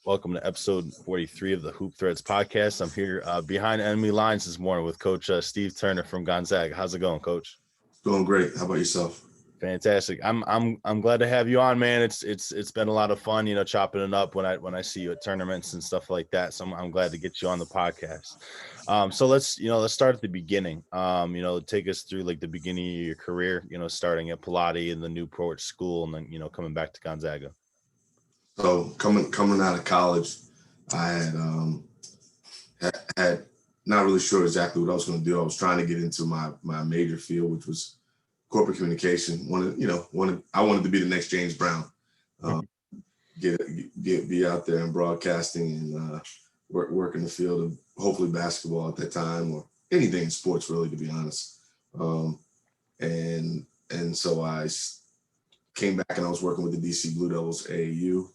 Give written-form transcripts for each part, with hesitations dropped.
Welcome to episode 43 of the Hoop Threads podcast. I'm here behind enemy lines this morning with Coach Steve Turner from Gonzaga. How's it going, Coach? Going great. How about yourself? Fantastic. I'm glad to have you on, man. It's been a lot of fun, chopping it up when I see you at tournaments and stuff like that. So I'm glad to get you on the podcast. So let's start at the beginning. Take us through like the beginning of your career, starting at Pilati in the Newport school and then, coming back to Gonzaga. So coming out of college, I had not really sure exactly what I was going to do. I was trying to get into my major field, which was corporate communication. I wanted to be the next James Brown, be out there and broadcasting and work in the field of hopefully basketball at that time or anything in sports, really, to be honest. And so I came back and I was working with the DC Blue Devils AAU.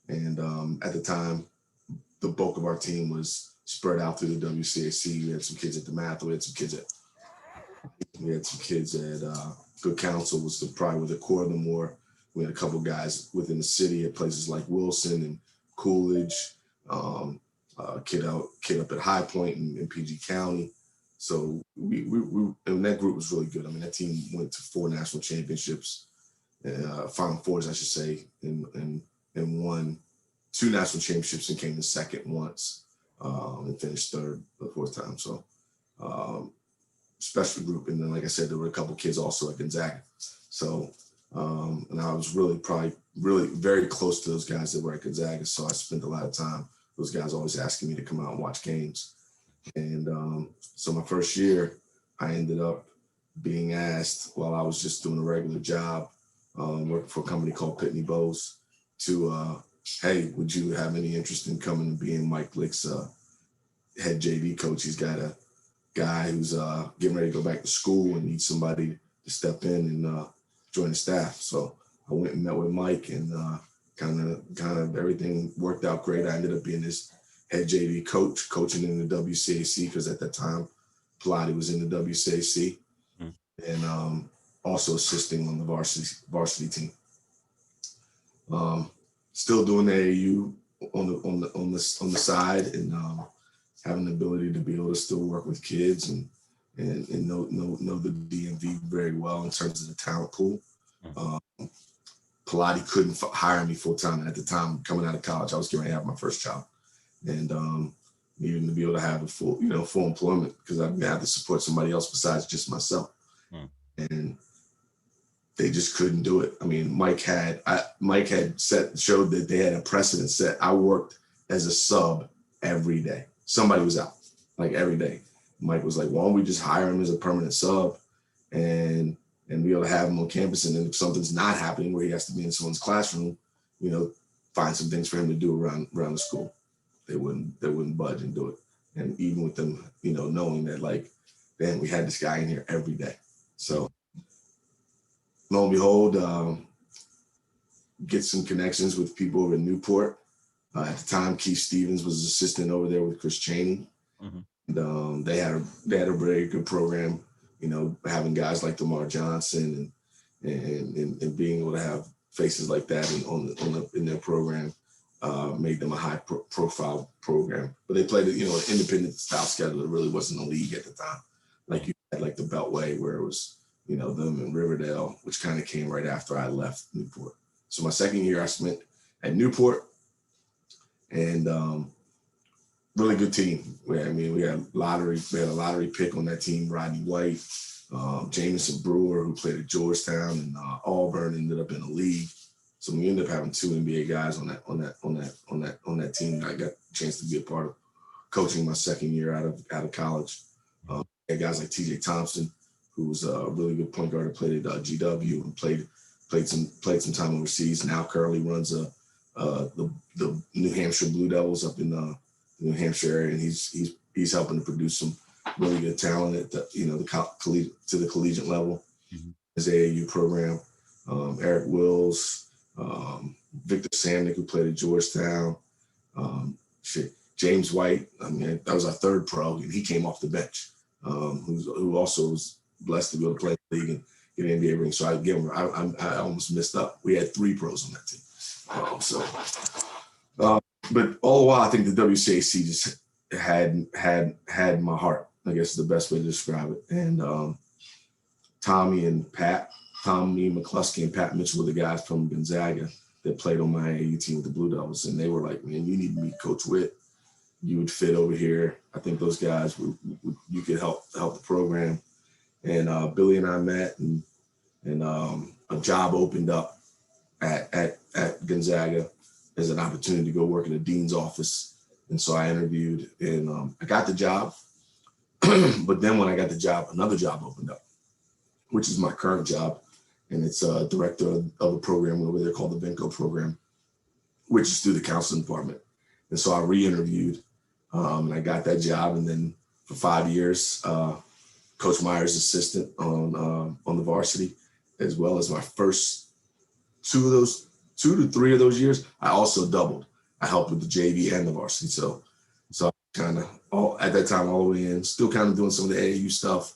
And at the time, the bulk of our team was spread out through the WCAC. We had some kids at DeMatha. We had some kids at Good Counsel, was probably where the core of them were. We had a couple guys within the city at places like Wilson and Coolidge, kid up at High Point in PG County. So we and that group was really good. I mean, that team went to 4 national championships, Final Fours, I should say, and won 2 national championships and came in second once and finished third the 4th time. So special group. And then, like I said, there were a couple kids also at Gonzaga. So, and I was really very close to those guys that were at Gonzaga. So I spent a lot of time, those guys always asking me to come out and watch games. And so my first year, I ended up being asked while I was just doing a regular job, working for a company called Pitney Bowes, to, hey, would you have any interest in coming and being Mike Lick's head JV coach? He's got a guy who's getting ready to go back to school and needs somebody to step in and join the staff. So I went and met with Mike, and kind of everything worked out great. I ended up being his head JV coach, coaching in the WCAC, because at that time, Pilati was in the WCAC, and also assisting on the varsity team. Still doing the AAU on the side, and having the ability to be able to still work with kids and know the DMV very well in terms of the talent pool. Pilati couldn't hire me full time, and at the time, coming out of college, I was getting ready to have my first child, and needing to be able to have a full employment, because I had to support somebody else besides just myself, and they just couldn't do it. I mean, Mike had showed that they had a precedent set. I worked as a sub every day. Somebody was out, like, every day. Mike was like, why don't we just hire him as a permanent sub and be able to have him on campus, and then if something's not happening where he has to be in someone's classroom, find some things for him to do around the school. They wouldn't budge and do it. And even with them, knowing that, like, damn, we had this guy in here every day. So lo and behold, get some connections with people over in Newport. At the time, Keith Stevens was an assistant over there with Chris Chaney. And, they had a very good program, having guys like DeMar Johnson and being able to have faces like that in their program made them a high profile program. But they played an independent style schedule. It really wasn't a league at the time. Like, you had like the Beltway, where it was them in Riverdale, which kind of came right after I left Newport. So my second year I spent at Newport, and really good team. We had a lottery pick on that team, Rodney White, Jamison Brewer, who played at Georgetown, and Auburn, ended up in the league. So we ended up having 2 NBA guys on that team that I got a chance to be a part of coaching my second year out of college. Had guys like TJ Thompson, who was a really good point guard, that played at GW and played some time overseas. Now currently runs the New Hampshire Blue Devils up in the New Hampshire area, and he's helping to produce some really good talent at the collegiate level. His AAU program. Eric Wills, Victor Samnick, who played at Georgetown. James White. I mean, that was our third pro, and he came off the bench. Who also was blessed to be able to play in the league and get an NBA ring. So I almost missed up. We had 3 pros on that team. but all the while, I think the WCAC just had my heart. I guess is the best way to describe it. And Tommy McCluskey and Pat Mitchell were the guys from Gonzaga that played on my AAU team with the Blue Devils, and they were like, "Man, you need to meet Coach Witt. You would fit over here. I think those guys you could help the program." And Billy and I met, and a job opened up at Gonzaga as an opportunity to go work in the dean's office. And so I interviewed, and I got the job. But then when I got the job, another job opened up, which is my current job. And it's a director of a program over there called the Vinco program, which is through the counseling department. And so I re-interviewed, and I got that job. And then for 5 years, Coach Meyer's assistant on the varsity, as well as my first 2 to 3 of those years, I also doubled. I helped with the JV and the varsity. So kind of at that time all the way in, still kind of doing some of the AAU stuff.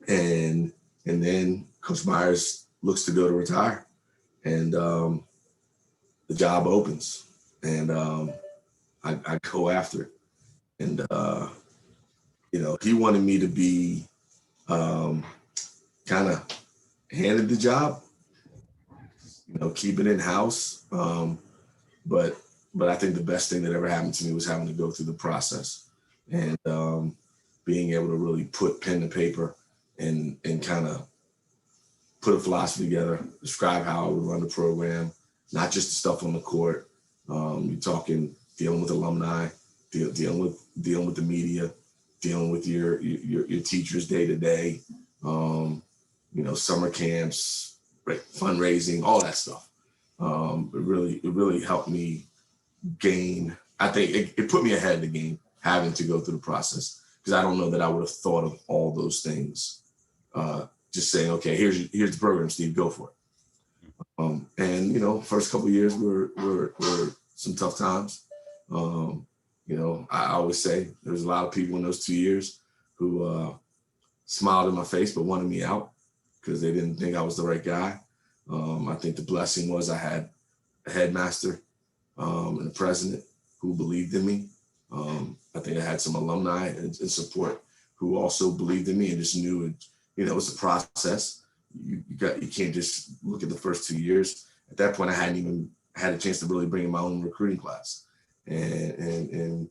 And then Coach Myers looks to go to retire, and the job opens, and I go after it. And he wanted me to be kind of handed the job, keep it in house. But I think the best thing that ever happened to me was having to go through the process and being able to really put pen to paper and kind of put a philosophy together, describe how I would run the program, not just the stuff on the court. You're talking dealing with alumni, dealing with the media, dealing with your teachers day to day, summer camps, fundraising, all that stuff. It really helped me gain. I think it put me ahead of the game having to go through the process, because I don't know that I would have thought of all those things. Just saying, okay, here's the program, Steve, go for it. And first couple of years were some tough times. I always say there's a lot of people in those 2 years who smiled in my face but wanted me out because they didn't think I was the right guy. I think the blessing was I had a headmaster and a president who believed in me. I think I had some alumni and support who also believed in me and just knew it's a process. You can't just look at the first 2 years. At that point, I hadn't even had a chance to really bring in my own recruiting class. And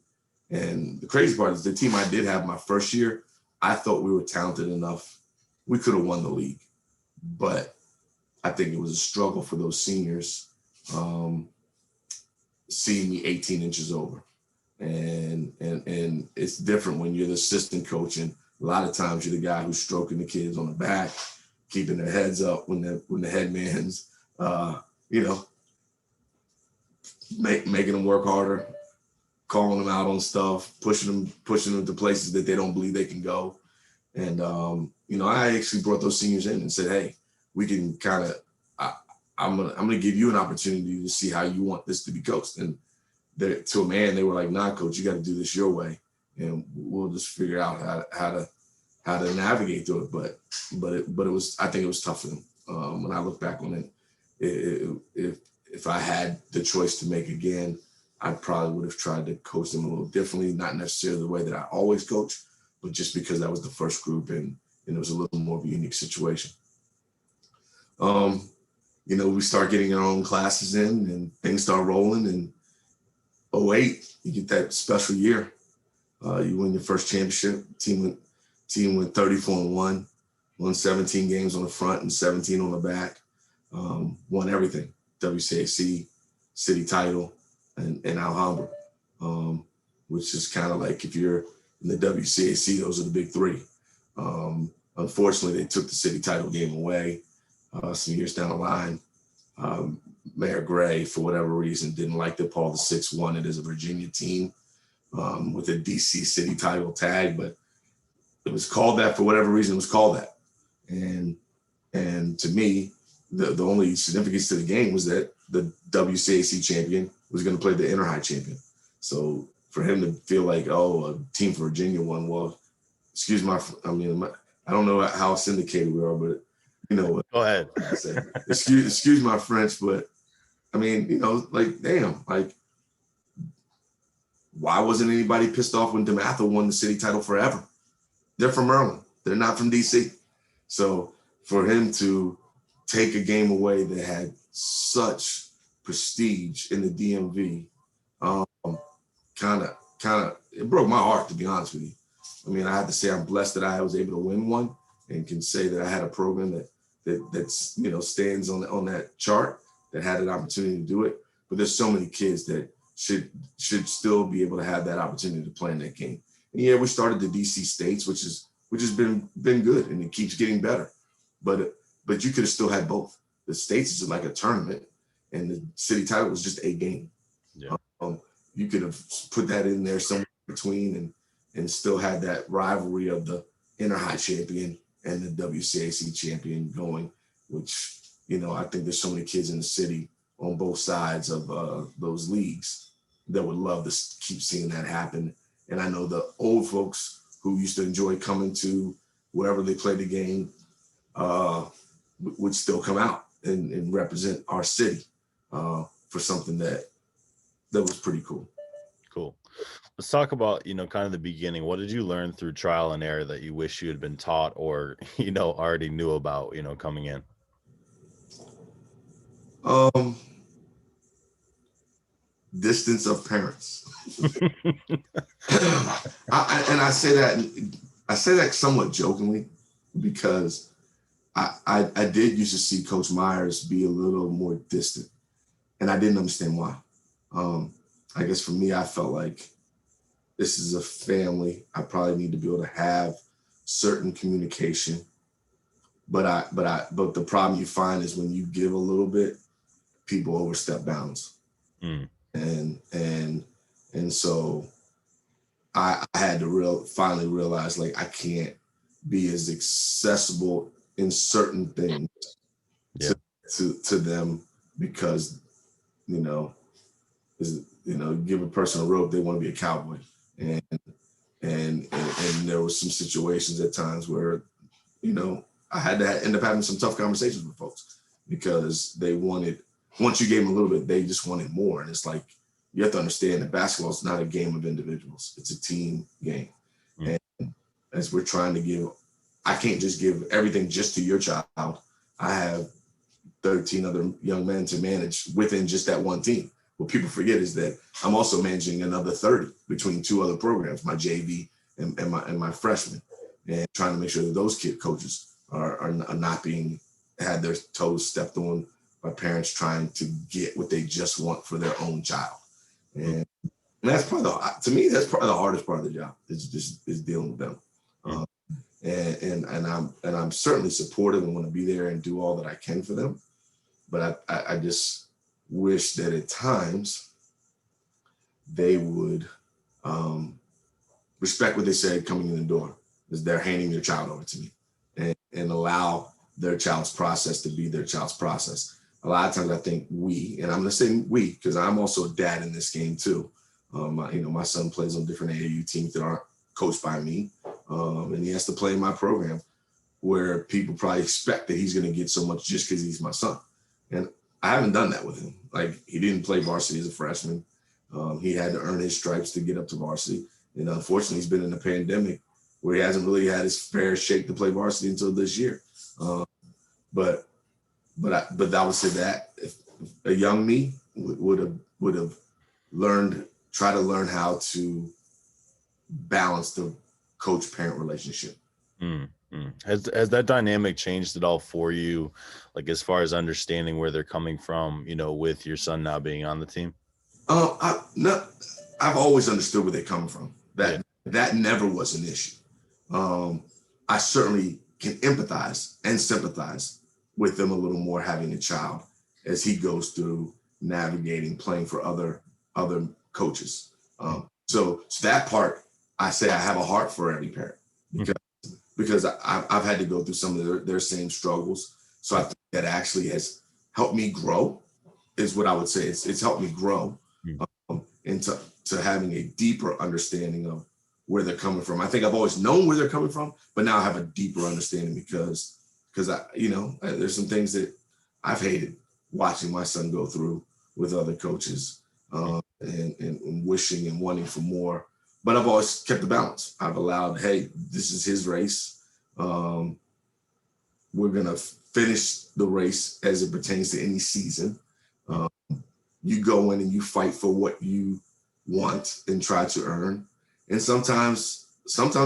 the crazy part is the team I did have my first year, I thought we were talented enough. We could have won the league, but I think it was a struggle for those seniors seeing me 18 inches over. And it's different when you're the assistant coach, and a lot of times you're the guy who's stroking the kids on the back, keeping their heads up when the head man's making them work harder, calling them out on stuff, pushing them to places that they don't believe they can go. And I actually brought those seniors in and said, hey, we can kind of I'm gonna give you an opportunity to see how you want this to be coached. And to a man, they were like, nah, coach, you got to do this your way, and we'll just figure out how to navigate through it. But it was, I think it was tough for them. When I look back on it, if I had the choice to make again, I probably would have tried to coach them a little differently, not necessarily the way that I always coach, but just because that was the first group and it was a little more of a unique situation. We start getting our own classes in and things start rolling. And 2008, you get that special year. You win your first championship. Team went 34-1, won 17 games on the front and 17 on the back. Won everything: WCAC, city title, and Alhambra, which is kind of like if you're in the WCAC, those are the big three. Unfortunately, they took the city title game away some years down the line. Mayor Gray, for whatever reason, didn't like that Paul VI won it as a Virginia team with a DC city title tag, but it was called that for whatever reason. It was called that, and to me, the only significance to the game was that the WCAC champion was going to play the inter-high champion. So for him to feel like, oh, a team for Virginia won, well, I don't know how syndicated we are, but go ahead. Excuse my French, but damn, Why wasn't anybody pissed off when DeMatha won the city title forever? They're from Maryland. They're not from DC. So for him to take a game away that had such prestige in the DMV, it broke my heart, to be honest with you. I mean, I have to say I'm blessed that I was able to win one, and can say that I had a program that's stands on that chart, that had an opportunity to do it. But there's so many kids that should still be able to have that opportunity to play in that game. And yeah, we started the DC States, which has been good, and it keeps getting better. But you could have still had both. The States is like a tournament, and the city title was just a game. Yeah. You could have put that in there somewhere between, and still had that rivalry of the inter high champion and the WCAC champion going, which, I think there's so many kids in the city on both sides of those leagues that would love to keep seeing that happen. And I know the old folks who used to enjoy coming to wherever they played the game would still come out and represent our city for something that was pretty cool. Cool. Let's talk about, kind of the beginning. What did you learn through trial and error that you wish you had been taught or, already knew about, coming in? Distance of parents. I say that somewhat jokingly, because I did used to see Coach Myers be a little more distant, and I didn't understand why. I guess for me, I felt like this is a family. I probably need to be able to have certain communication, but the problem you find is when you give a little bit, people overstep bounds. And so I had to finally realize, like, I can't be as accessible in certain things to them, because give a person a rope, they want to be a cowboy, and there was some situations at times where I had to end up having some tough conversations with folks, because they wanted, once you gave them a little bit, they just wanted more. And it's like, you have to understand that basketball is not a game of individuals. It's a team game. And as we're trying to give, I can't just give everything just to your child. I have 13 other young men to manage within just that one team. What people forget is that I'm also managing another 30 between two other programs, my JV and my freshmen, and trying to make sure that those coaches are not being had their toes stepped on by parents trying to get what they just want for their own child. And that's probably to me, that's probably the hardest part of the job, is dealing with them. And I'm certainly supportive and want to be there and do all that I can for them. But I just wish that at times they would respect what they said coming in the door, is they're handing their child over to me, and allow their child's process to be their child's process. A lot of times I think we, and I'm going to say we, because I'm also a dad in this game too. My son plays on different AAU teams that aren't coached by me, and he has to play in my program, where people probably expect that he's going to get so much just because he's my son. And I haven't done that with him. Like, he didn't play varsity as a freshman. He had to earn his stripes to get up to varsity. And unfortunately, he's been in a pandemic where he hasn't really had his fair shake to play varsity until this year. But I would say that if a young me would have try to learn how to balance the coach-parent relationship. Has that dynamic changed at all for you, like as far as understanding where they're coming from, with your son now being on the team? I've always understood where they're coming from. That never was an issue. I certainly can empathize and sympathize with them a little more, having a child as he goes through navigating playing for other coaches. So that part, I say I have a heart for every parent, because I've had to go through some of their same struggles. So I think that actually has helped me grow, is what I would say. It's helped me grow into having a deeper understanding of where they're coming from. I think I've always known where they're coming from, but now I have a deeper understanding, because there's some things that I've hated watching my son go through with other coaches. and wishing and wanting for more. But I've always kept the balance. I've allowed, hey, this is his race. We're going to finish the race as it pertains to any season. You go in and you fight for what you want and try to earn. And sometimes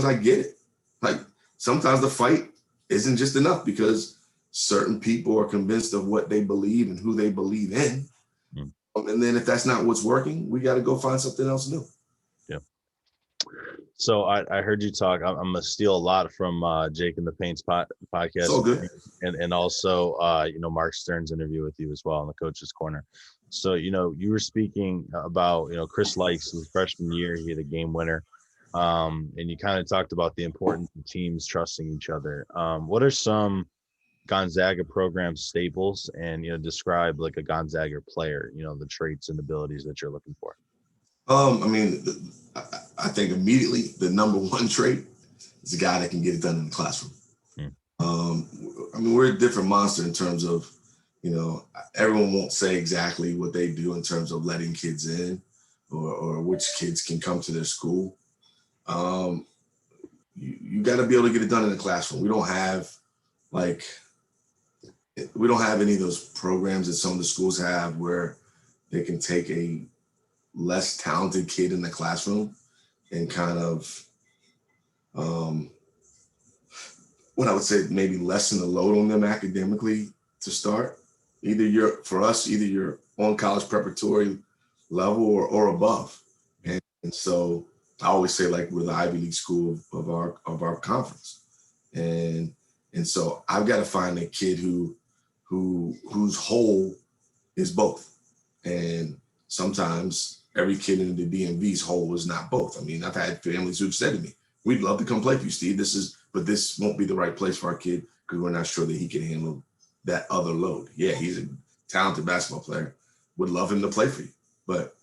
I get it. Like sometimes the fight isn't just enough because certain people are convinced of what they believe and who they believe in. And then if that's not what's working, we got to go find something else new. Yeah. So I heard you talk. I'm gonna steal a lot from Jake and the Paints podcast, So good. and also Mark Stern's interview with you as well in the Coach's Corner. So you were speaking about Chris Likes his freshman year, he had a game winner, and you kind of talked about the importance of teams trusting each other. What are some Gonzaga program staples, and describe like a Gonzaga player, the traits and abilities that you're looking for? I think immediately the number one trait is a guy that can get it done in the classroom. We're a different monster in terms of, everyone won't say exactly what they do in terms of letting kids in or which kids can come to their school. You got to be able to get it done in the classroom. We don't have any of those programs that some of the schools have where they can take a less talented kid in the classroom and kind of what I would say maybe lessen the load on them academically to start. Either you're on college preparatory level or above. And so I always say like we're the Ivy League school of our conference. And so I've got to find a kid whose whole is both. And sometimes every kid in the DMV's whole is not both. I've had families who've said to me, we'd love to come play for you, Steve. But this won't be the right place for our kid because we're not sure that he can handle that other load. Yeah, he's a talented basketball player. Would love him to play for you, but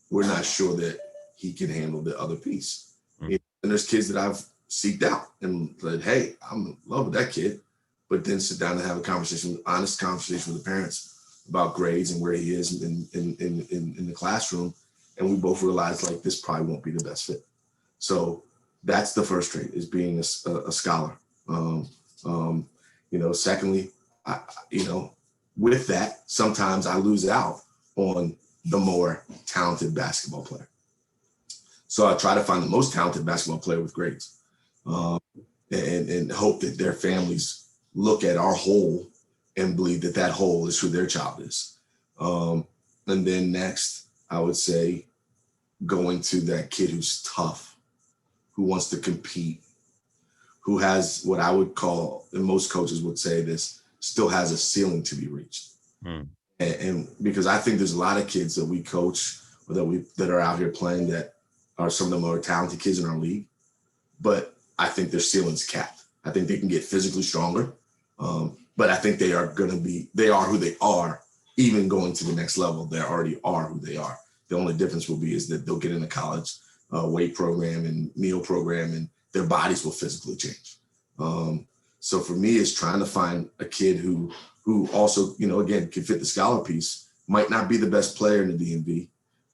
we're not sure that he can handle the other piece. And there's kids that I've seeked out and said, hey, I'm in love with that kid, but then sit down and have a honest conversation with the parents about grades and where he is in the classroom. And we both realized like this probably won't be the best fit. So that's the first trait, is being a scholar. Secondly, with that, sometimes I lose out on the more talented basketball player. So I try to find the most talented basketball player with grades, and hope that their families look at our whole and believe that whole is who their child is. And then next, I would say going to that kid who's tough, who wants to compete, who has what I would call, and most coaches would say this, still has a ceiling to be reached. And because I think there's a lot of kids that we coach or that are out here playing that are some of the more talented kids in our league, but I think their ceiling's capped. I think they can get physically stronger, but I think they are who they are, even going to the next level. They already are who they are. The only difference will be is that they'll get in a college weight program and meal program, and their bodies will physically change. So for me, it's trying to find a kid who also, again, can fit the scholar piece, might not be the best player in the DMV,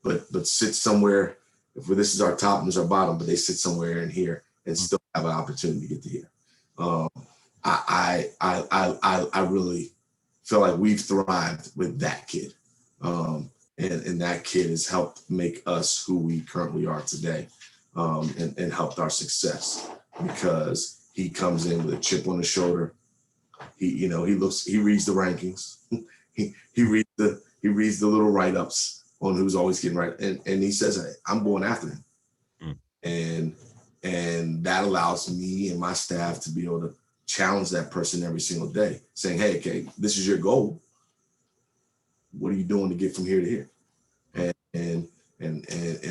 but sits somewhere. If this is our top and this is our bottom, but they sit somewhere in here and still have an opportunity to get to here. I really feel like we've thrived with that kid. And that kid has helped make us who we currently are today, and helped our success because he comes in with a chip on his shoulder. He reads the rankings. he reads the little write-ups on who's always getting right. And he says, hey, I'm going after him. And that allows me and my staff to be able to challenge that person every single day, saying, hey, okay, this is your goal. What are you doing to get from here to here? And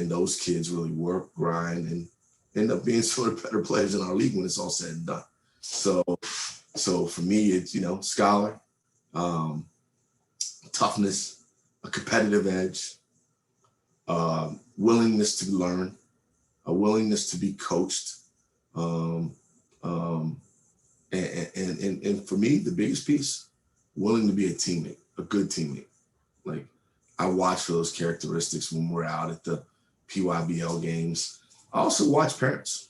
those kids really work, grind, and end up being sort of better players in our league when it's all said and done. So for me, it's, scholar, toughness, a competitive edge, willingness to learn, a willingness to be coached. And for me, the biggest piece, willing to be a teammate, a good teammate. Like, I watch for those characteristics when we're out at the PYBL games. I also watch parents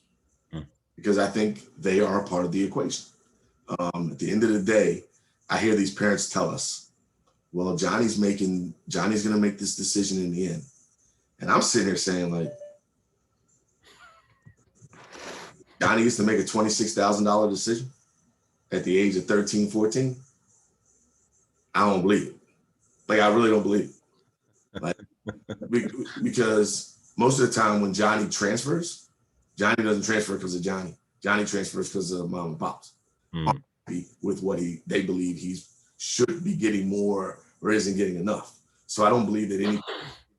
because I think they are a part of the equation. At the end of the day, I hear these parents tell us, well, Johnny's going to make this decision in the end. And I'm sitting here saying, like, Johnny used to make a $26,000 decision at the age of 13, 14. I don't believe it. Like, I really don't believe it. Like, because most of the time when Johnny transfers, Johnny doesn't transfer because of Johnny. Johnny transfers because of mom and pops. With what they believe he should be getting more or isn't getting enough. So I don't believe that any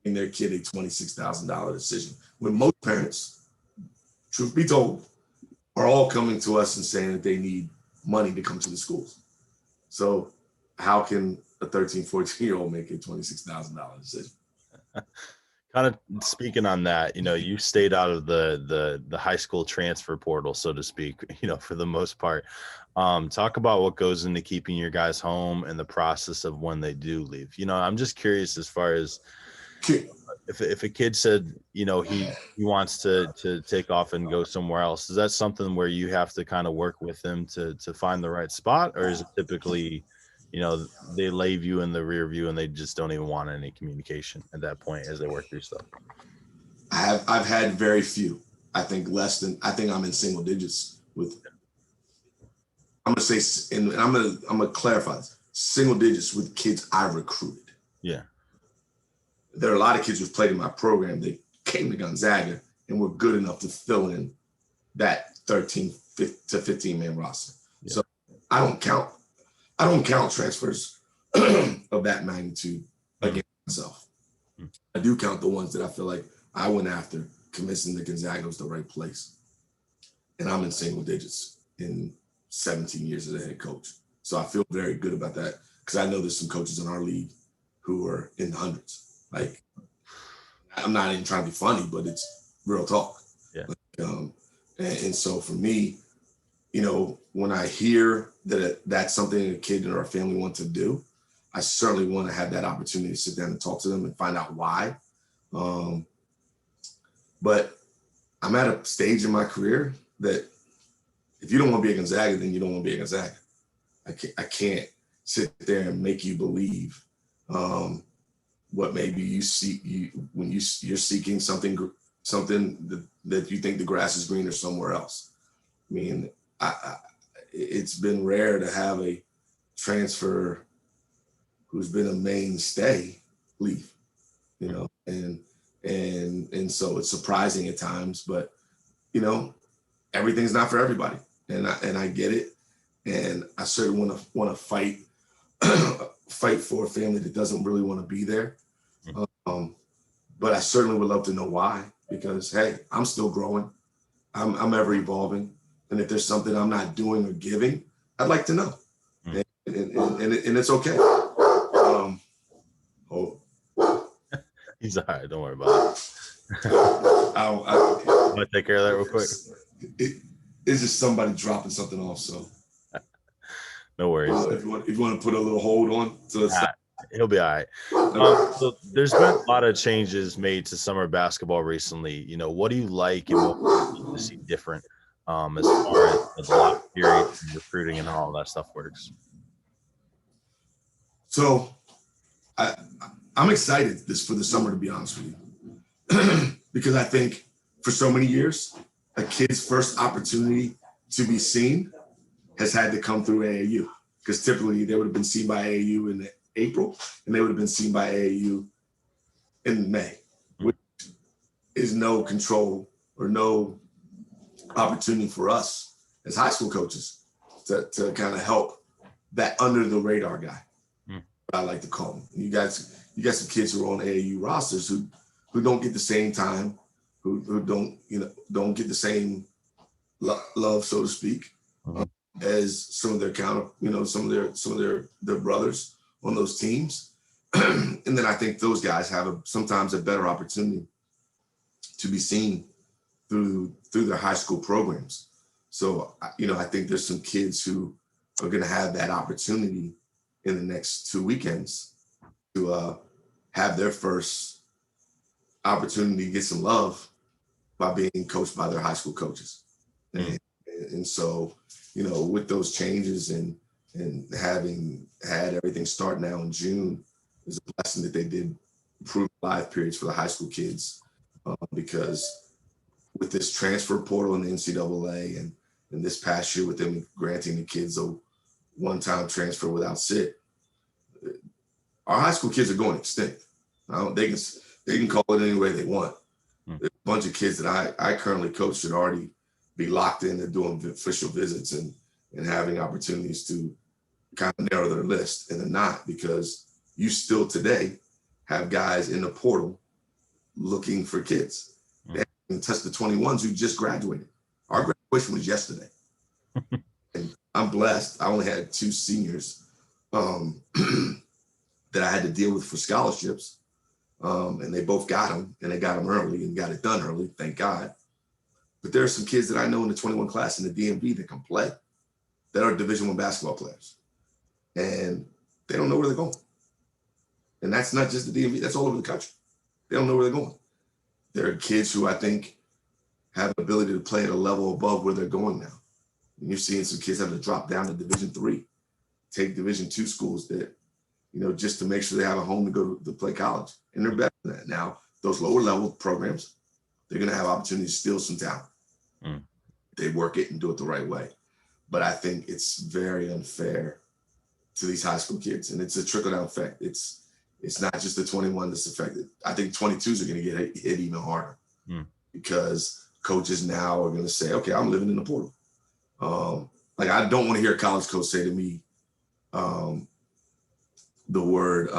in their kid a $26,000 decision. When most parents, truth be told, are all coming to us and saying that they need money to come to the schools. So how can a 13, 14-year-old make a $26,000 decision? Kind of speaking on that, you stayed out of the high school transfer portal, so to speak, for the most part. Talk about what goes into keeping your guys home and the process of when they do leave. I'm just curious as far as if a kid said, he wants to take off and go somewhere else, is that something where you have to kind of work with them to find the right spot, or is it typically they leave you in the rear view and they just don't even want any communication at that point as they work through stuff? I've had very few. I think I'm in single digits with, I'm going to say, and I'm going to clarify this, single digits with kids I recruited. Yeah. There are a lot of kids who've played in my program that came to Gonzaga and were good enough to fill in that 13 to 15 man roster. Yeah. So I don't count transfers of that magnitude against myself. I do count the ones that I feel like I went after, convincing that Gonzaga was the right place. And I'm in single digits in 17 years as a head coach. So I feel very good about that because I know there's some coaches in our league who are in the hundreds. Like, I'm not even trying to be funny, but it's real talk. Yeah. And so for me, when I hear that that's something a kid or a family wants to do, I certainly want to have that opportunity to sit down and talk to them and find out why. But I'm at a stage in my career that if you don't want to be a Gonzaga, then you don't want to be a Gonzaga. I can't sit there and make you believe what maybe you see when you're seeking something that you think the grass is greener somewhere else. I mean, it's been rare to have a transfer who's been a mainstay leave, and so it's surprising at times, but everything's not for everybody, and I get it, and I certainly want to fight for a family that doesn't really want to be there, but I certainly would love to know why, because hey, I'm still growing, I'm ever evolving. And if there's something I'm not doing or giving, I'd like to know. And it's okay. He's all right. Don't worry about it. I'll take care of that real quick. It's just somebody dropping something off. So no worries. If you want to put a little hold on, so he'll be all right. So there's been a lot of changes made to summer basketball recently. What do you like and what would you like to see different? As far as the lock period, recruiting, and how all that stuff works. So I'm excited for the summer, to be honest with you, because I think for so many years, a kid's first opportunity to be seen has had to come through AAU, because typically they would have been seen by AAU in April and they would have been seen by AAU in May, which is no control or no opportunity for us as high school coaches to kind of help that under the radar guy. I like to call him. You got some kids who are on AAU rosters who don't get the same time, who don't get the same love, so to speak, as some of their some of their brothers on those teams. And then I think those guys have sometimes a better opportunity to be seen through their high school programs. So, I think there's some kids who are going to have that opportunity in the next 2 weekends to have their first opportunity to get some love by being coached by their high school coaches. And so, you know, with those changes and having had everything start now in June, is a blessing that they did improve live periods for the high school kids, because with this transfer portal in the NCAA and this past year with them granting the kids a one-time transfer without sit, our high school kids are going extinct. They can call it any way they want. There's a bunch of kids that I currently coach should already be locked in and doing official visits and having opportunities to kind of narrow their list, and they're not, because you still today have guys in the portal looking for kids. They haven't touched the 21s who just graduated. Our graduation was yesterday. And I'm blessed. I only had 2 seniors that I had to deal with for scholarships. And they both got them, and they got them early and got it done early, thank God. But there are some kids that I know in the 21 class in the DMV that can play, that are Division I basketball players. And they don't know where they're going. And that's not just the DMV, that's all over the country. They don't know where they're going. There are kids who I think have the ability to play at a level above where they're going now. And you're seeing some kids having to drop down to Division III, take Division II schools that, you know, just to make sure they have a home to go to play college. And they're better than that. Now, those lower level programs, they're going to have opportunities to steal some talent. They work it and do it the right way. But I think it's very unfair to these high school kids. And it's a trickle-down effect. It's not just the 21 that's affected. I think 22s are going to get hit even harder, because coaches now are going to say, okay, I'm living in the portal. Like, I don't want to hear a college coach say to me, the word,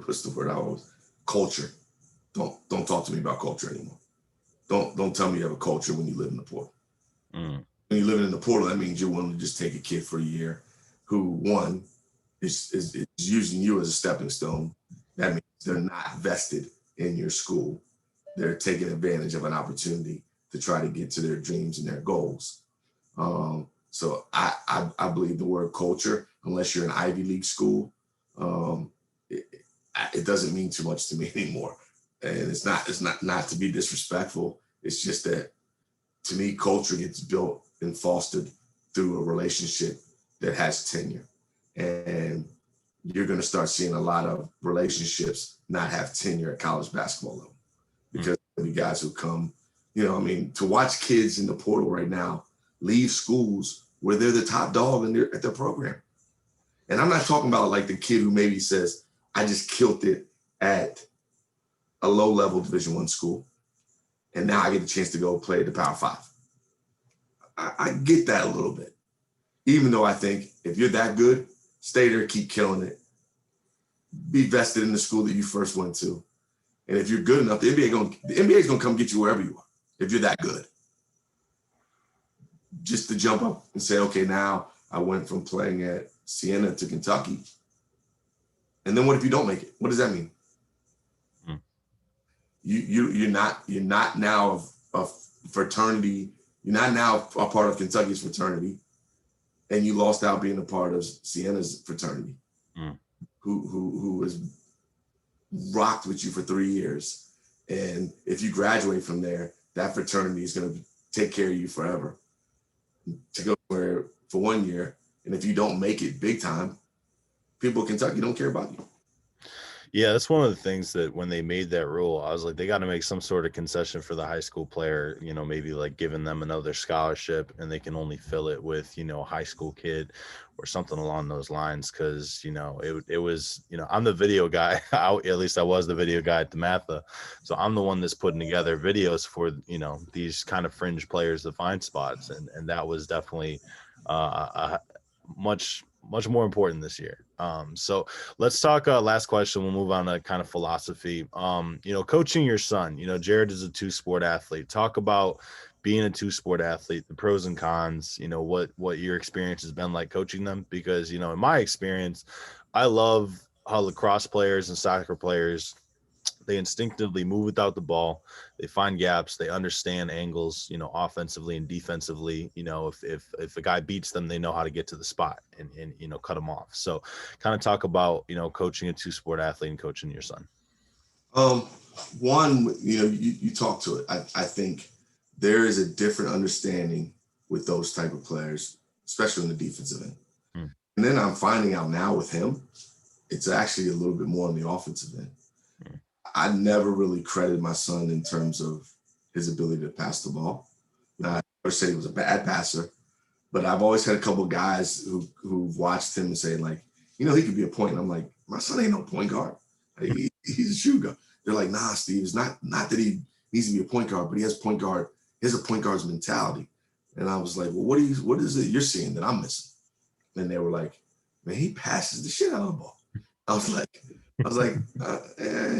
what's the word? Culture. Don't talk to me about culture anymore. Don't tell me you have a culture when you live in the portal. When you're living in the portal, that means you're willing to just take a kid for a year who, one, is using you as a stepping stone. That means they're not vested in your school. They're taking advantage of an opportunity to try to get to their dreams and their goals. So I believe the word culture, unless you're an Ivy League school, it doesn't mean too much to me anymore. And it's not to be disrespectful. It's just that, to me, culture gets built and fostered through a relationship that has tenure. And you're going to start seeing a lot of relationships not have tenure at college basketball level, because the guys who come, you know, I mean, to watch kids in the portal right now leave schools where they're the top dog at their program. And I'm not talking about like the kid who maybe says, I just killed it at a low-level Division I school, and now I get the chance to go play at the Power 5. I get that a little bit, even though I think if you're that good, stay there, keep killing it, be vested in the school that you first went to. And if you're good enough, the NBA is going to come get you wherever you are, if you're that good. Just to jump up and say, okay, now I went from playing at Siena to Kentucky. And then what if you don't make it? What does that mean? You're not now a fraternity. You're not now a part of Kentucky's fraternity, and you lost out being a part of Siena's fraternity, who has rocked with you for 3 years. And if you graduate from there, that fraternity is going to take care of you forever. To go where for 1 year, and if you don't make it big time, people in Kentucky don't care about you. Yeah, that's one of the things that when they made that rule, I was like, they got to make some sort of concession for the high school player, you know, maybe like giving them another scholarship, and they can only fill it with, you know, a high school kid or something along those lines. Cause, you know, it was, you know, I'm the video guy. At least I was the video guy at the Matha. So I'm the one that's putting together videos for, you know, these kind of fringe players to find spots. And that was definitely much more important this year. So let's talk last question. We'll move on to kind of philosophy. You know, coaching your son, you know, Jared is a 2-sport athlete. Talk about being a 2-sport athlete, the pros and cons, you know, what your experience has been like coaching them, because, you know, in my experience, I love how lacrosse players and soccer players They instinctively move without the ball. They find gaps. They understand angles, you know, offensively and defensively. You know, if a guy beats them, they know how to get to the spot and you know, cut them off. So kind of talk about, you know, coaching a two-sport athlete and coaching your son. One, you know, you talk to it. I think there is a different understanding with those type of players, especially in the defensive end. And then I'm finding out now with him, it's actually a little bit more on the offensive end. I never really credited my son in terms of his ability to pass the ball. Now, I never said he was a bad passer, but I've always had a couple of guys who've watched him and say, like, you know, he could be a point. And I'm like, my son ain't no point guard. He's a shoot guard. They're like, nah, Steve, it's not that he needs to be a point guard, but he has a point guard's mentality. And I was like, well, what is it you're seeing that I'm missing? And they were like, man, he passes the shit out of the ball. I was like,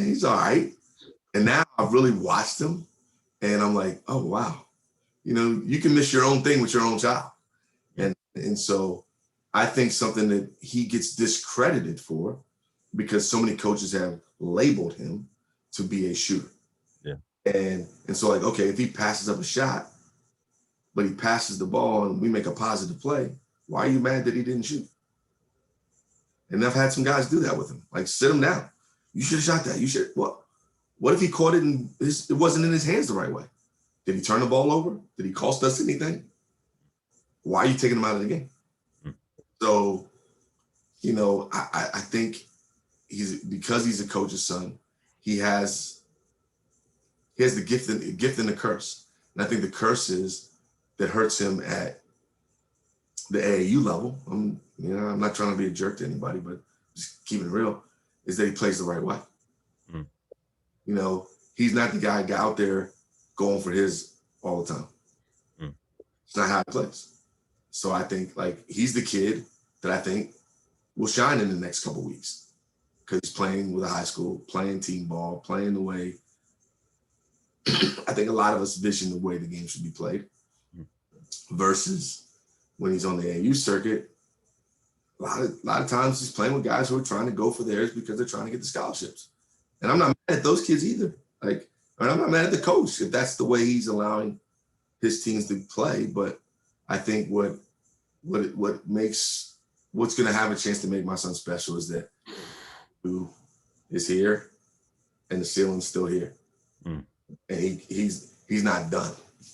he's all right. And now I've really watched him and I'm like, oh, wow. You know, you can miss your own thing with your own child. And so I think something that he gets discredited for because so many coaches have labeled him to be a shooter. Yeah. And so like, okay, if he passes up a shot, but he passes the ball and we make a positive play, why are you mad that he didn't shoot? And I've had some guys do that with him. Like, sit him down. You should have shot that. You should. What if he caught it and it wasn't in his hands the right way? Did he turn the ball over? Did he cost us anything? Why are you taking him out of the game? So, you know, I think because he's a coach's son, he has the gift and the curse. And I think the curse is that hurts him at the AAU level. I'm not trying to be a jerk to anybody, but just keeping it real, is that he plays the right way. You know, he's not the guy out there going for his all the time. It's not how he plays. So I think, like, he's the kid that I think will shine in the next couple of weeks because he's playing with a high school, playing team ball, playing the way I think a lot of us vision the way the game should be played versus when he's on the AAU circuit. A lot of times he's playing with guys who are trying to go for theirs because they're trying to get the scholarships. And I'm not mad at those kids either. Like, and I'm not mad at the coach if that's the way he's allowing his teams to play. But I think what's going to have a chance to make my son special is that who is here and the ceiling's still here. And he's not done.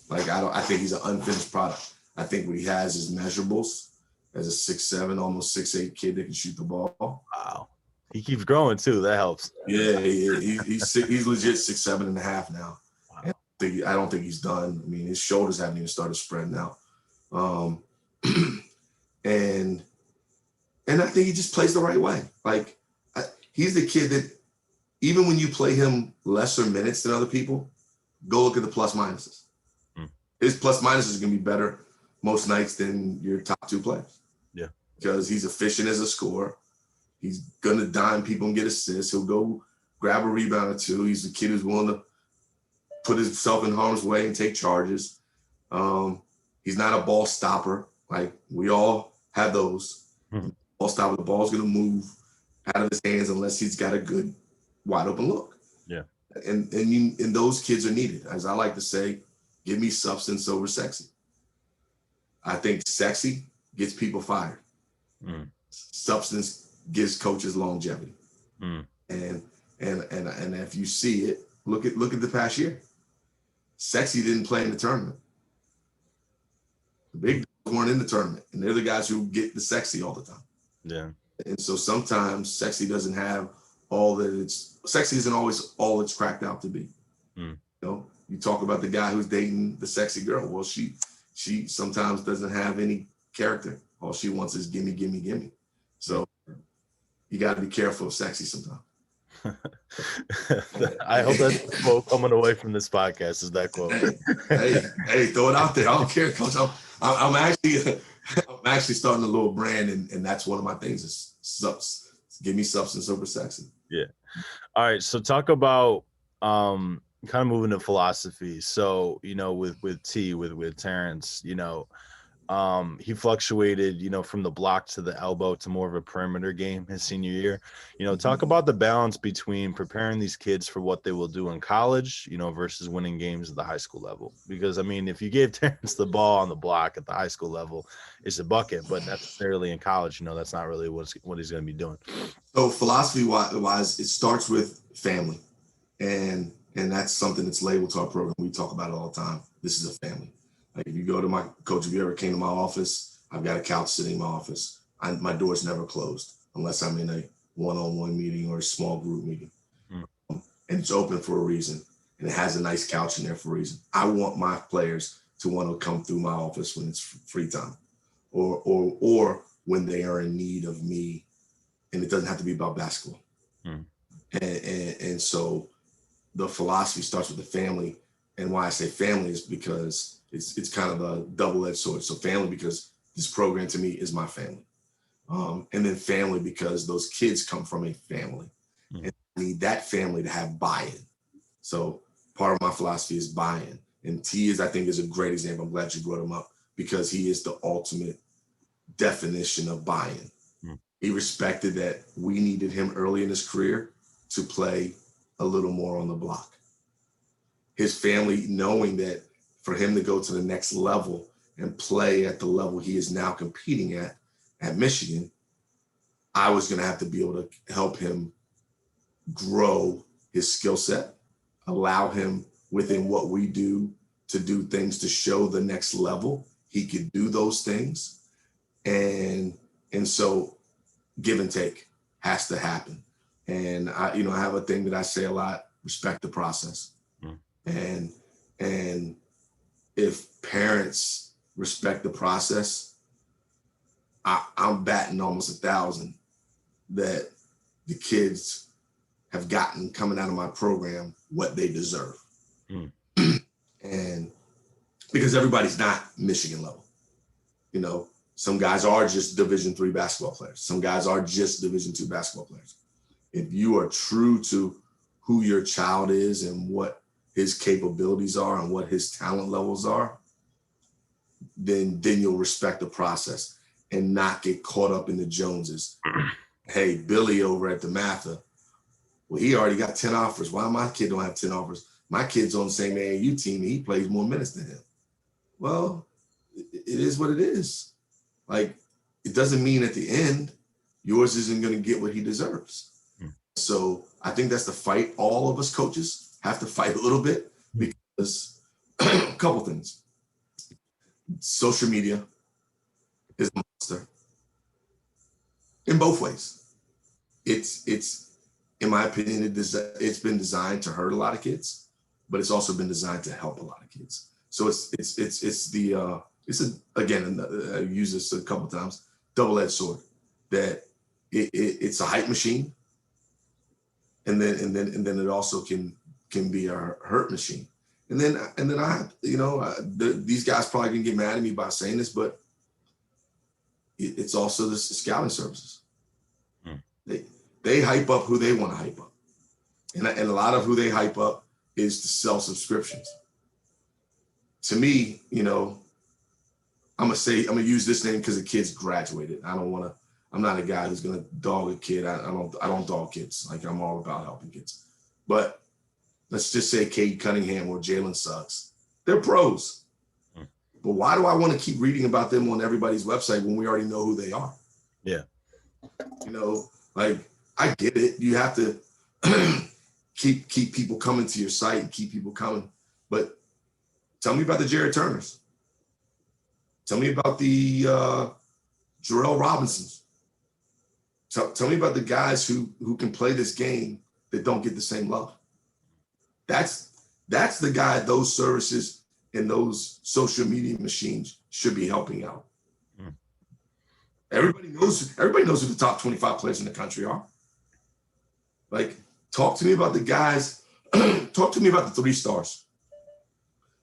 Like, I think he's an unfinished product. I think what he has is measurables as a 6'7", almost 6'8" kid that can shoot the ball. Wow. He keeps growing too. That helps. Yeah, he's legit 6'7.5" now. Wow. And I don't think he's done. I mean, his shoulders haven't even started spreading now. And I think he just plays the right way. Like, he's the kid that even when you play him lesser minutes than other people, go look at the plus minuses. His plus minuses are going to be better most nights than your top two players. Yeah. Because he's efficient as a scorer. He's going to dime people and get assists. He'll go grab a rebound or two. He's a kid who's willing to put himself in harm's way and take charges. He's not a ball stopper. Like, we all have those. Ball stopper, the ball's going to move out of his hands unless he's got a good wide open look. Yeah. And those kids are needed. As I like to say, give me substance over sexy. I think sexy gets people fired. Substance gives coaches longevity. And if you see it, look at the past year. Sexy didn't play in the tournament. The big dogs weren't in the tournament, and they're the guys who get the sexy all the time. Yeah. And so sometimes sexy doesn't have all that sexy isn't always all it's cracked out to be. You know, you talk about the guy who's dating the sexy girl. Well, she sometimes doesn't have any character. All she wants is gimme, gimme, gimme. So you got to be careful of sexy sometimes. I hope that's the quote coming away from this podcast is that quote. Hey, throw it out there. I don't care, Coach. I'm actually starting a little brand, and that's one of my things is give me substance over sexy. Yeah. All right. So talk about kind of moving to philosophy. So, you know, with Terrence, you know, He fluctuated, from the block to the elbow to more of a perimeter game his senior year. Talk about the balance between preparing these kids for what they will do in college, versus winning games at the high school level. Because, I mean, if you gave Terrence the ball on the block at the high school level, it's a bucket, but necessarily in college, that's not really what he's going to be doing. So philosophy wise, it starts with family. And that's something that's labeled to our program. We talk about it all the time. This is a family. Like if you go to my coach, if you ever came to my office, I've got a couch sitting in my office. My door's never closed unless I'm in a one-on-one meeting or a small group meeting. And it's open for a reason. And it has a nice couch in there for a reason. I want my players to want to come through my office when it's free time or when they are in need of me. And it doesn't have to be about basketball. And so the philosophy starts with the family. And why I say family is because it's kind of a double-edged sword. So family, because this program to me is my family. And then family, because those kids come from a family. And I need that family to have buy-in. So part of my philosophy is buy-in. And T I think, is a great example. I'm glad you brought him up because he is the ultimate definition of buy-in. He respected that we needed him early in his career to play a little more on the block. His family knowing that for him to go to the next level and play at the level he is now competing at Michigan, I was going to have to be able to help him grow his skill set, allow him within what we do to do things to show the next level. He could do those things. And so give and take has to happen. And I have a thing that I say a lot, respect the process. And if parents respect the process, I'm batting almost 1,000 that the kids have gotten coming out of my program what they deserve. And because everybody's not Michigan level, some guys are just Division III basketball players. Some guys are just Division II basketball players. If you are true to who your child is and what his capabilities are and what his talent levels are, then you'll respect the process and not get caught up in the Joneses. Hey, Billy over at the Matha, well, he already got 10 offers. Why my kid don't have 10 offers? My kid's on the same AAU team and he plays more minutes than him. Well, it is what it is. Like, it doesn't mean at the end, yours isn't going to get what he deserves. So I think that's the fight all of us coaches have to fight a little bit because a couple things. Social media is a monster in both ways. It's in my opinion, it's been designed to hurt a lot of kids, but it's also been designed to help a lot of kids. So again, I use this a couple times, double-edged sword, that it's a hype machine. And then it also can be a hurt machine. And then these guys probably can get mad at me by saying this, but it's also the scouting services. They hype up who they want to hype up, and a lot of who they hype up is to sell subscriptions. To me, I'm gonna use this name because the kid's graduated. I'm not a guy who's gonna dog a kid. I don't dog kids. Like, I'm all about helping kids. But let's just say Cade Cunningham or Jalen Suggs. They're pros. But why do I want to keep reading about them on everybody's website when we already know who they are? Yeah. Like, I get it. You have to keep people coming to your site and keep people coming. But tell me about the Jared Turners. Tell me about the Jarrell Robinsons. Tell me about the guys who can play this game that don't get the same love. That's the guy those services and those social media machines should be helping out. Everybody knows who the top 25 players in the country are. Like, talk to me about the guys. Talk to me about the 3 stars.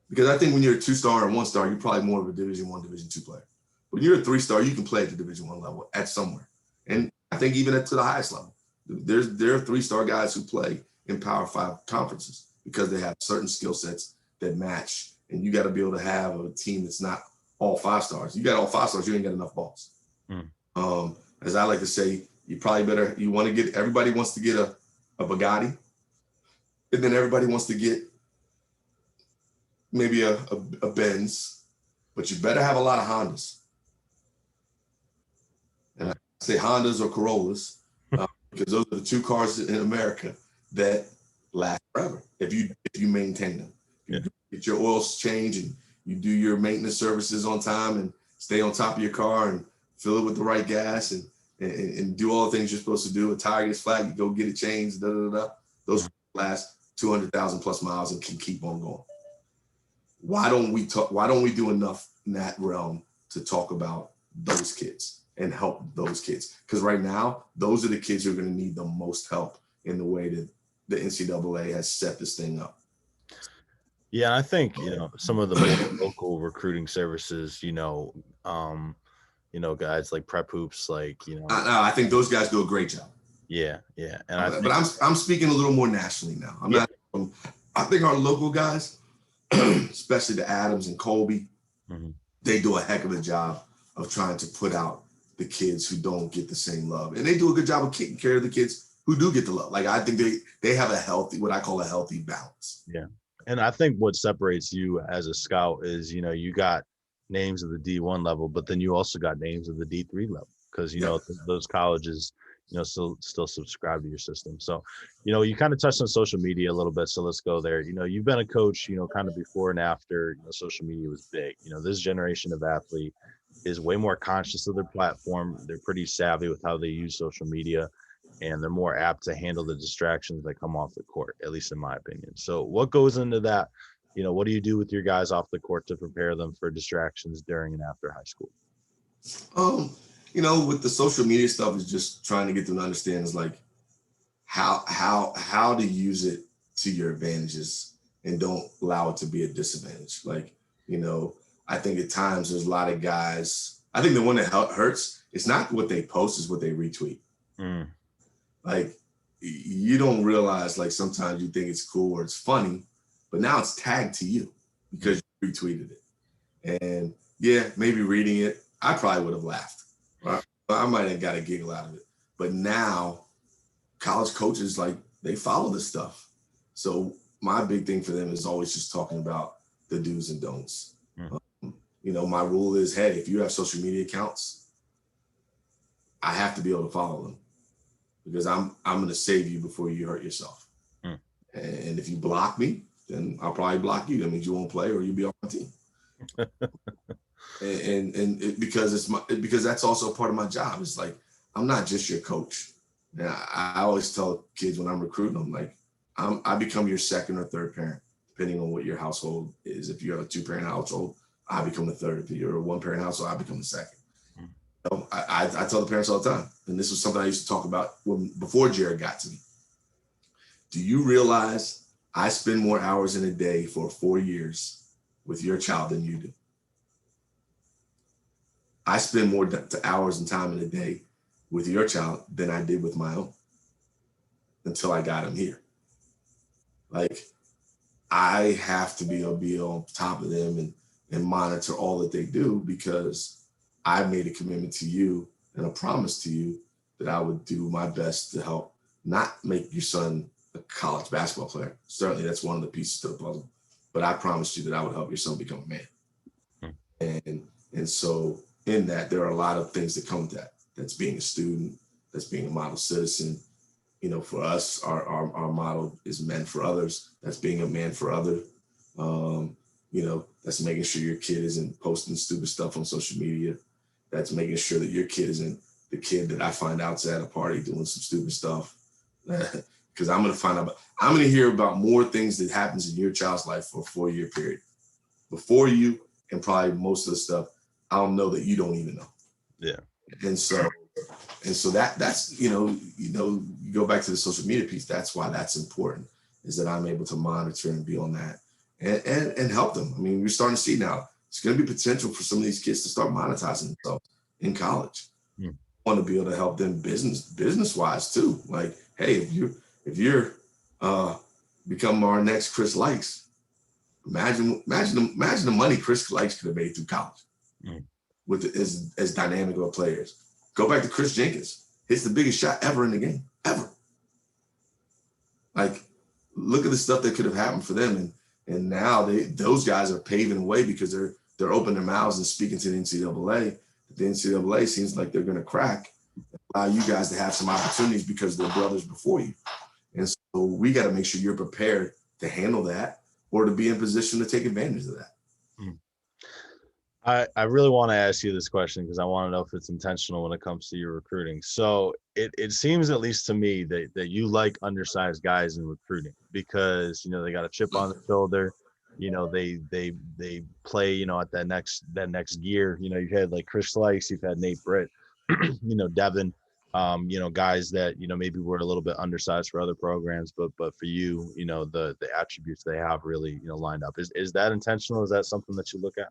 Because I think when you're a 2-star and 1-star, you're probably more of a Division I, Division II player. When you're a 3-star, you can play at the Division I level at somewhere. And I think even to the highest level. There are 3-star guys who play in Power 5 conferences because they have certain skill sets that match. And you got to be able to have a team that's not all 5-stars. You got all 5-stars, you ain't got enough balls. As I like to say, everybody wants to get a Bugatti, and then everybody wants to get maybe a Benz, but you better have a lot of Hondas. And I say Hondas or Corollas, because those are the 2 cars in America that last forever if you maintain them. You get your oils changed and you do your maintenance services on time and stay on top of your car and fill it with the right gas and do all the things you're supposed to do. A tire gets flat, you go get it changed. Those last 200,000 plus miles and can keep on going. Why don't we do enough in that realm to talk about those kids and help those kids? Because right now, those are the kids who are going to need the most help in the way that the NCAA has set this thing up. Yeah, I think, some of the more local recruiting services, guys like Prep Hoops, I think those guys do a great job. Yeah. And but I'm speaking a little more nationally now. I think our local guys, especially the Adams and Colby, they do a heck of a job of trying to put out the kids who don't get the same love. And they do a good job of taking care of the kids who do get the love. Like, I think they have what I call a healthy balance. Yeah. And I think what separates you as a scout is, you got names of the D1 level, but then you also got names of the D3 level because, those colleges, still subscribe to your system. So, you kind of touched on social media a little bit. So let's go there. You've been a coach, kind of before and after, social media was big. This generation of athlete is way more conscious of their platform. They're pretty savvy with how they use social media, and they're more apt to handle the distractions that come off the court, at least in my opinion. So what goes into that? What do you do with your guys off the court to prepare them for distractions during and after high school? With the social media stuff is just trying to get them to understand is like how to use it to your advantages and don't allow it to be a disadvantage. Like, I think at times there's a lot of guys, I think the one that hurts, it's not what they post, it's what they retweet. Like, you don't realize, like, sometimes you think it's cool or it's funny, but now it's tagged to you because you retweeted it. And yeah, maybe reading it, I probably would have laughed. Right? I might have got a giggle out of it. But now college coaches, like, they follow this stuff. So my big thing for them is always just talking about the do's and don'ts. My rule is, hey, if you have social media accounts, I have to be able to follow them because I'm going to save you before you hurt yourself. And if you block me, then I'll probably block you. That means you won't play or you'll be on my team. because that's also part of my job. It's like, I'm not just your coach. And I always tell kids when I'm recruiting them, like, I become your second or third parent, depending on what your household is. If you have a 2-parent household, I become the third. If you're a 1-parent household, I become the second. I tell the parents all the time, and this was something I used to talk about before Jared got to me. Do you realize I spend more hours in a day for 4 years with your child than you do? I spend more hours and time in a day with your child than I did with my own until I got him here. Like, I have to be on top of them and monitor all that they do because I made a commitment to you and a promise to you that I would do my best to help not make your son a college basketball player. Certainly that's one of the pieces to the puzzle, but I promised you that I would help your son become a man. And so in that, there are a lot of things that come with that. That's being a student, that's being a model citizen. For us, our model is men for others. That's being a man for others. That's making sure your kid isn't posting stupid stuff on social media. That's making sure that your kid isn't the kid that I find out's at a party doing some stupid stuff. Because I'm going to hear about more things that happens in your child's life for a 4-year period. Before you, and probably most of the stuff, I'll know that you don't even know. Yeah. And so that's, you go back to the social media piece. That's why that's important, is that I'm able to monitor and be on that and help them. I mean, we're starting to see now, it's going to be potential for some of these kids to start monetizing themselves in college. I want to be able to help them business wise too. Like, hey, if you're become our next Chris Likes, imagine the money Chris Likes could have made through college. Mm. with as dynamic of players. Go back to Chris Jenkins. Hits the biggest shot ever in the game, ever. Like, look at the stuff that could have happened for them, and now those guys are paving the way because they're opening their mouths and speaking to the NCAA. The NCAA seems like they're going to crack, allow you guys to have some opportunities because they're brothers before you. And so we got to make sure you're prepared to handle that or to be in position to take advantage of that. Mm. I really want to ask you this question because I want to know if it's intentional when it comes to your recruiting. So it seems, at least to me, that you like undersized guys in recruiting because, they got a chip on their shoulder. They play, at that next gear. You've had like Chris Slice, you've had Nate Britt, Devin, guys that, maybe were a little bit undersized for other programs, but for you, the attributes they have really, lined up. Is that intentional? Is that something that you look at?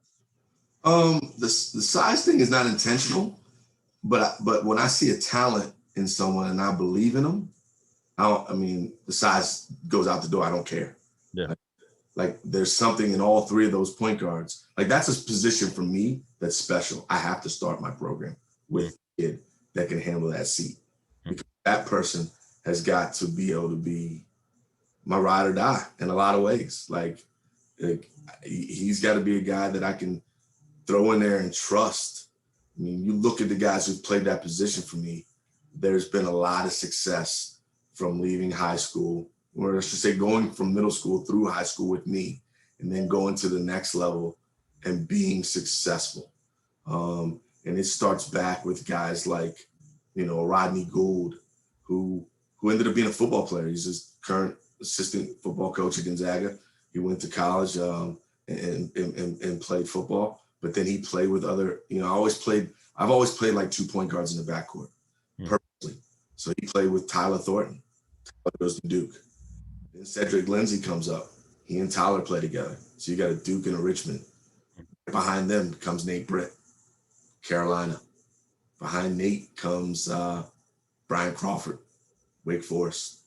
The size thing is not intentional, but when I see a talent in someone and I believe in them, the size goes out the door. I don't care. Yeah. Like there's something in all three of those point guards. Like that's a position for me that's special. I have to start my program with a kid that can handle that seat because that person has got to be able to be my ride or die in a lot of ways. Like he's got to be a guy that I can throw in there and trust. I mean, you look at the guys who've played that position for me, there's been a lot of success from leaving high school, or I should say going from middle school through high school with me, and then going to the next level and being successful. And it starts back with guys like, Rodney Gould, who ended up being a football player. He's his current assistant football coach at Gonzaga. He went to college and played football. But then he played with other, I've always played like 2 point guards in the backcourt purposely. So he played with Tyler Thornton. Tyler goes to Duke. Then Cedric Lindsey comes up. He and Tyler play together. So you got a Duke and a Richmond. Behind them comes Nate Britt, Carolina. Behind Nate comes Brian Crawford, Wake Forest.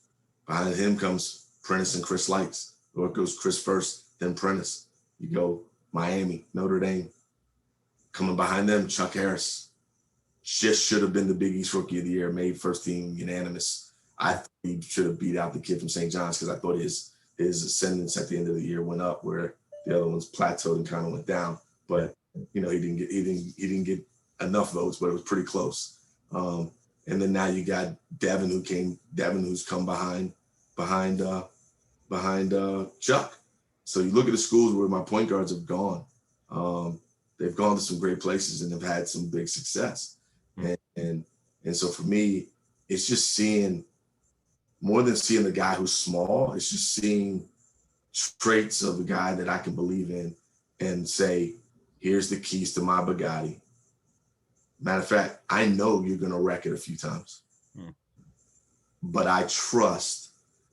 Behind him comes Prentice and Chris Lights. Or it goes Chris first, then Prentice. You go Miami, Notre Dame. Coming behind them, Chuck Harris. Just should have been the Big East Rookie of the Year, made first team unanimous. I thought he should have beat out the kid from St. John's because I thought his ascendance at the end of the year went up where the other ones plateaued and kind of went down. But he didn't get enough votes, but it was pretty close. And then now you got Devin who's come behind Chuck. So you look at the schools where my point guards have gone. They've gone to some great places and have had some big success. And so for me, it's just seeing more than seeing the guy who's small. It's just seeing traits of a guy that I can believe in and say, here's the keys to my Bugatti. Matter of fact, I know you're going to wreck it a few times, but I trust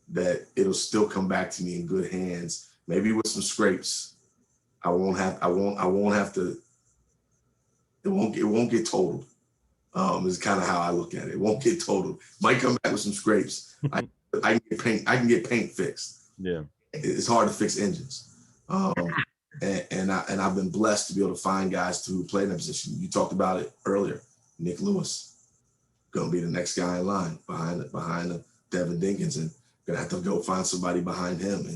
that it'll still come back to me in good hands, maybe with some scrapes. It won't get totaled. Is kind of how I look at it. It won't get totaled. Might come back with some scrapes. I can get paint fixed. Yeah. It's hard to fix engines. And I've been blessed to be able to find guys who play in that position. You talked about it earlier. Nick Lewis, gonna be the next guy in line behind Devin Dinkins, and gonna have to go find somebody behind him.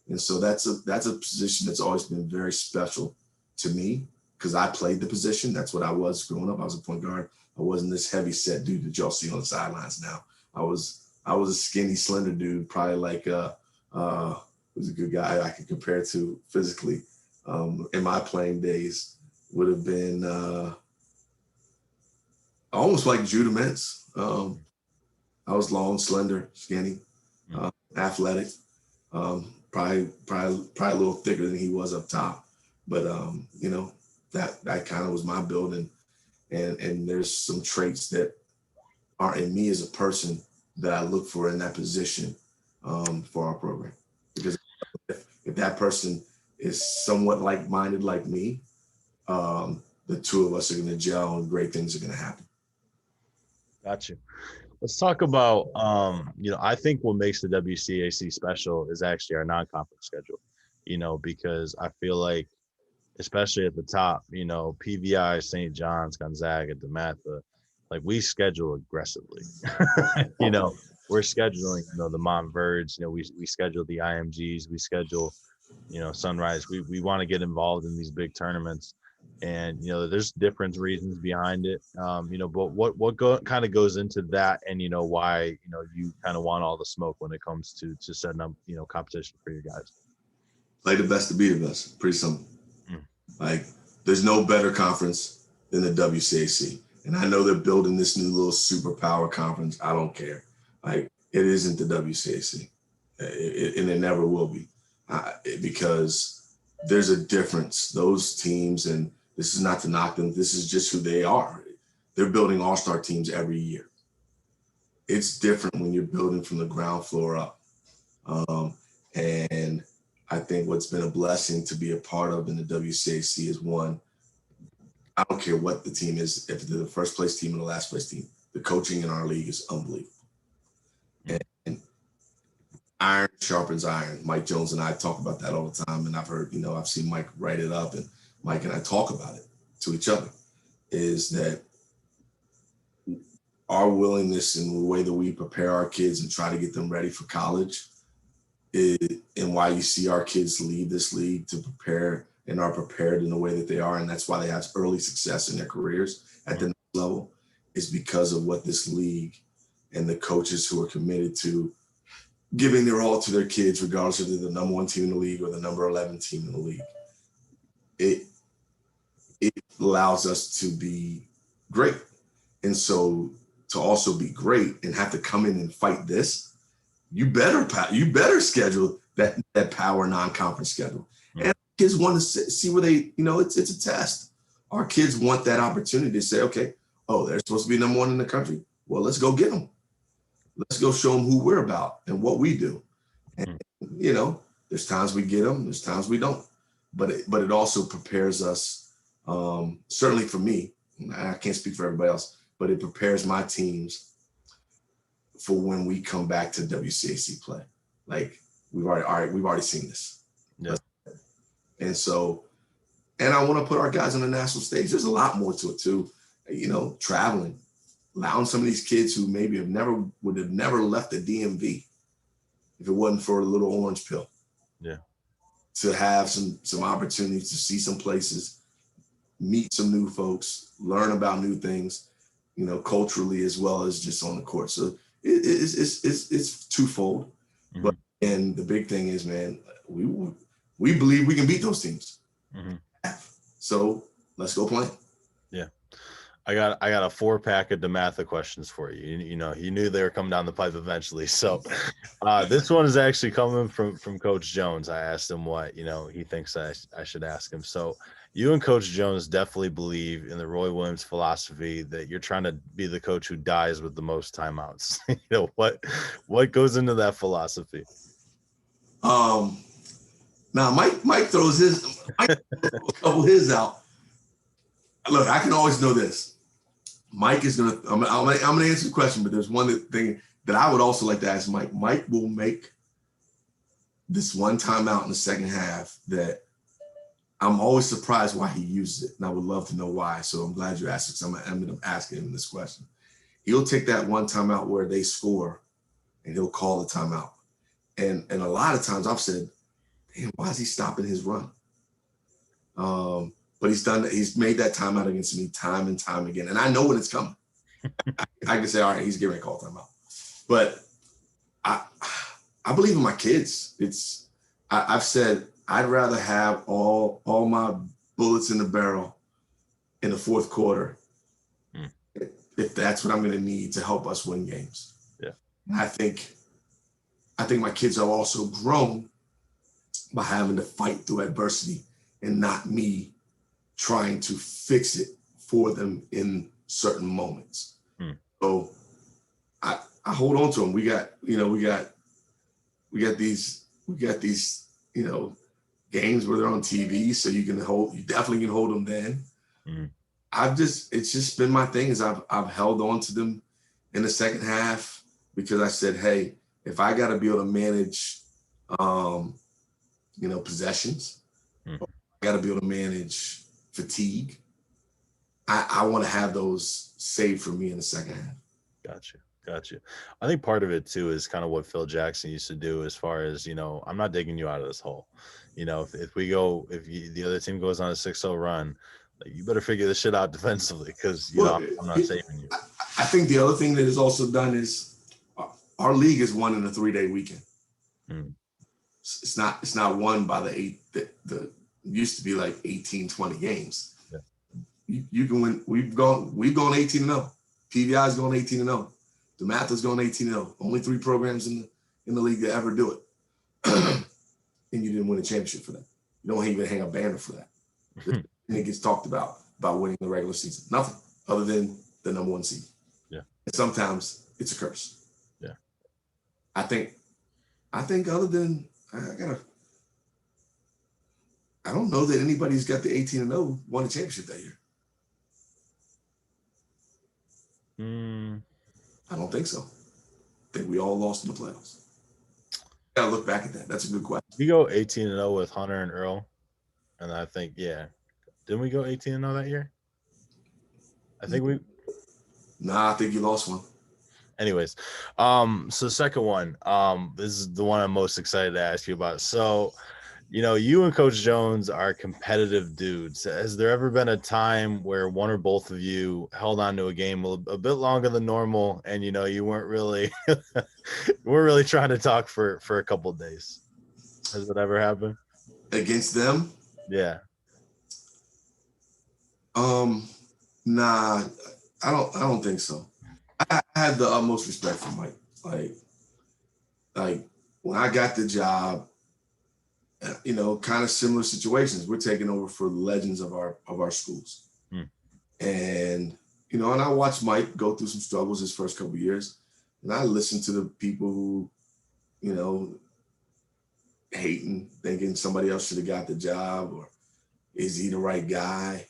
And so that's a position that's always been very special to me because I played the position. That's what I was growing up. I was a point guard. I wasn't this heavy set dude that y'all see on the sidelines now. I was a skinny, slender dude, probably like who's a good guy I could compare to physically. In my playing days would have been almost like Judah Mintz. I was long, slender, skinny, athletic, probably a little thicker than he was up top. But that kind of was my build, and there's some traits that are in me as a person that I look for in that position for our program. Because if that person is somewhat like-minded like me, the two of us are going to gel and great things are going to happen. Got you. Let's talk about, I think what makes the WCAC special is actually our non-conference schedule, because I feel like especially at the top, PVI, St. John's, Gonzaga, DeMatha, like we schedule aggressively. We're scheduling, the Montverts, we schedule the IMGs, we schedule, Sunrise. We want to get involved in these big tournaments. And there's different reasons behind it. But what kind of goes into that, and why you kind of want all the smoke when it comes to setting up competition for you guys. Play the best to be the best. Pretty simple. Like, there's no better conference than the WCAC. And I know they're building this new little superpower conference. I don't care. Like, it isn't the WCAC. And it never will be. Because there's a difference. Those teams, and this is not to knock them, this is just who they are. They're building all-star teams every year. It's different when you're building from the ground floor up. And I think what's been a blessing to be a part of in the WCAC is, one, I don't care what the team is, if they're the first place team or the last place team, the coaching in our league is unbelievable. And iron sharpens iron. Mike Jones and I talk about that all the time. And I've heard, I've seen Mike write it up, and Mike and I talk about it to each other, is that our willingness and the way that we prepare our kids and try to get them ready for college and why you see our kids leave this league to prepare and are prepared in the way that they are. And that's why they have early success in their careers at the next level, is because of what this league and the coaches who are committed to giving their all to their kids, regardless if they're the number 1 team in the league or the number 11 team in the league. It allows us to be great. And so to also be great and have to come in and fight this, you better schedule that power non-conference schedule. And kids want to see where they, it's a test. Our kids want that opportunity to say, okay, they're supposed to be number 1 in the country. Well, let's go get them. Let's go show them who we're about and what we do. And, there's times we get them, there's times we don't. But it also prepares us, certainly for me, I can't speak for everybody else, but it prepares my teams for when we come back to WCAC play. Like, we've already seen this. Yeah. And so, and I want to put our guys on the national stage. There's a lot more to it too. Traveling, allowing some of these kids who maybe would have never left the DMV if it wasn't for a little orange pill. Yeah. To have some opportunities to see some places, meet some new folks, learn about new things, culturally as well as just on the court. So it's twofold. Mm-hmm. But and the big thing is, man, we believe we can beat those teams. Mm-hmm. So let's go play. Yeah. I got a 4-pack of DeMatha questions for you. You knew they were coming down the pipe eventually. So this one is actually coming from Coach Jones. I asked him what, he thinks I should ask him. So you and Coach Jones definitely believe in the Roy Williams philosophy that you're trying to be the coach who dies with the most timeouts. What goes into that philosophy? Now Mike throws a couple his out. Look, I can always know this. Mike is gonna. I'm gonna answer the question, but there's one thing that I would also like to ask Mike. Mike will make this one timeout in the second half that I'm always surprised why he uses it, and I would love to know why. So I'm glad you asked it. So I'm asking him this question. He'll take that one timeout where they score, and he'll call the timeout. And a lot of times I've said, "Damn, why is he stopping his run?" But he's made that timeout against me time and time again. And I know when it's coming. I can say, all right, he's getting ready to call timeout. But I believe in my kids. I've said I'd rather have all my bullets in the barrel in the fourth quarter if that's what I'm going to need to help us win games. Yeah. And I think my kids have also grown by having to fight through adversity and not me trying to fix it for them in certain moments. So I hold on to them. We got these games where they're on TV, so you definitely can hold them then. It's just been my thing is I've held on to them in the second half because I said, hey, if I got to be able to manage, possessions, got to be able to manage fatigue. I want to have those saved for me in the second half. Gotcha. I think part of it too is kind of what Phil Jackson used to do, as far as, I'm not digging you out of this hole. If the other team goes on a 6-0 run, like, you better figure this shit out defensively, because Well, I'm not saving you. I think the other thing that is also done is our league is won in a 3-day weekend. It's not won by the used to be like 18, 20 games. Yeah. You can win. We've gone 18-0. PVI's going 18-0. DeMatha's going 18-0. Only 3 programs in the league that ever do it. And you didn't win a championship for that. You don't even hang a banner for that. And it gets talked about winning the regular season. Nothing other than the number 1 seed. Yeah. And sometimes it's a curse. Yeah. I think other than I don't know that anybody's got the 18-0 won a championship that year. I don't think so. I think we all lost in the playoffs. Gotta look back at that. That's a good question. We go 18-0 with Hunter and Earl, and I think, didn't we go 18-0 that year? I think we. Nah, I think you lost one. Anyways, so second one, this is the one I'm most excited to ask you about. So, you and Coach Jones are competitive dudes. Has there ever been a time where one or both of you held on to a game a bit longer than normal, and you weren't really trying to talk for a couple of days? Has that ever happened against them? Yeah. Nah, I don't think so. I had the utmost respect for Mike. Like when I got the job, kind of similar situations. We're taking over for the legends of our schools. And, and I watched Mike go through some struggles his first couple of years. And I listened to the people who, hating, thinking somebody else should have got the job, or is he the right guy?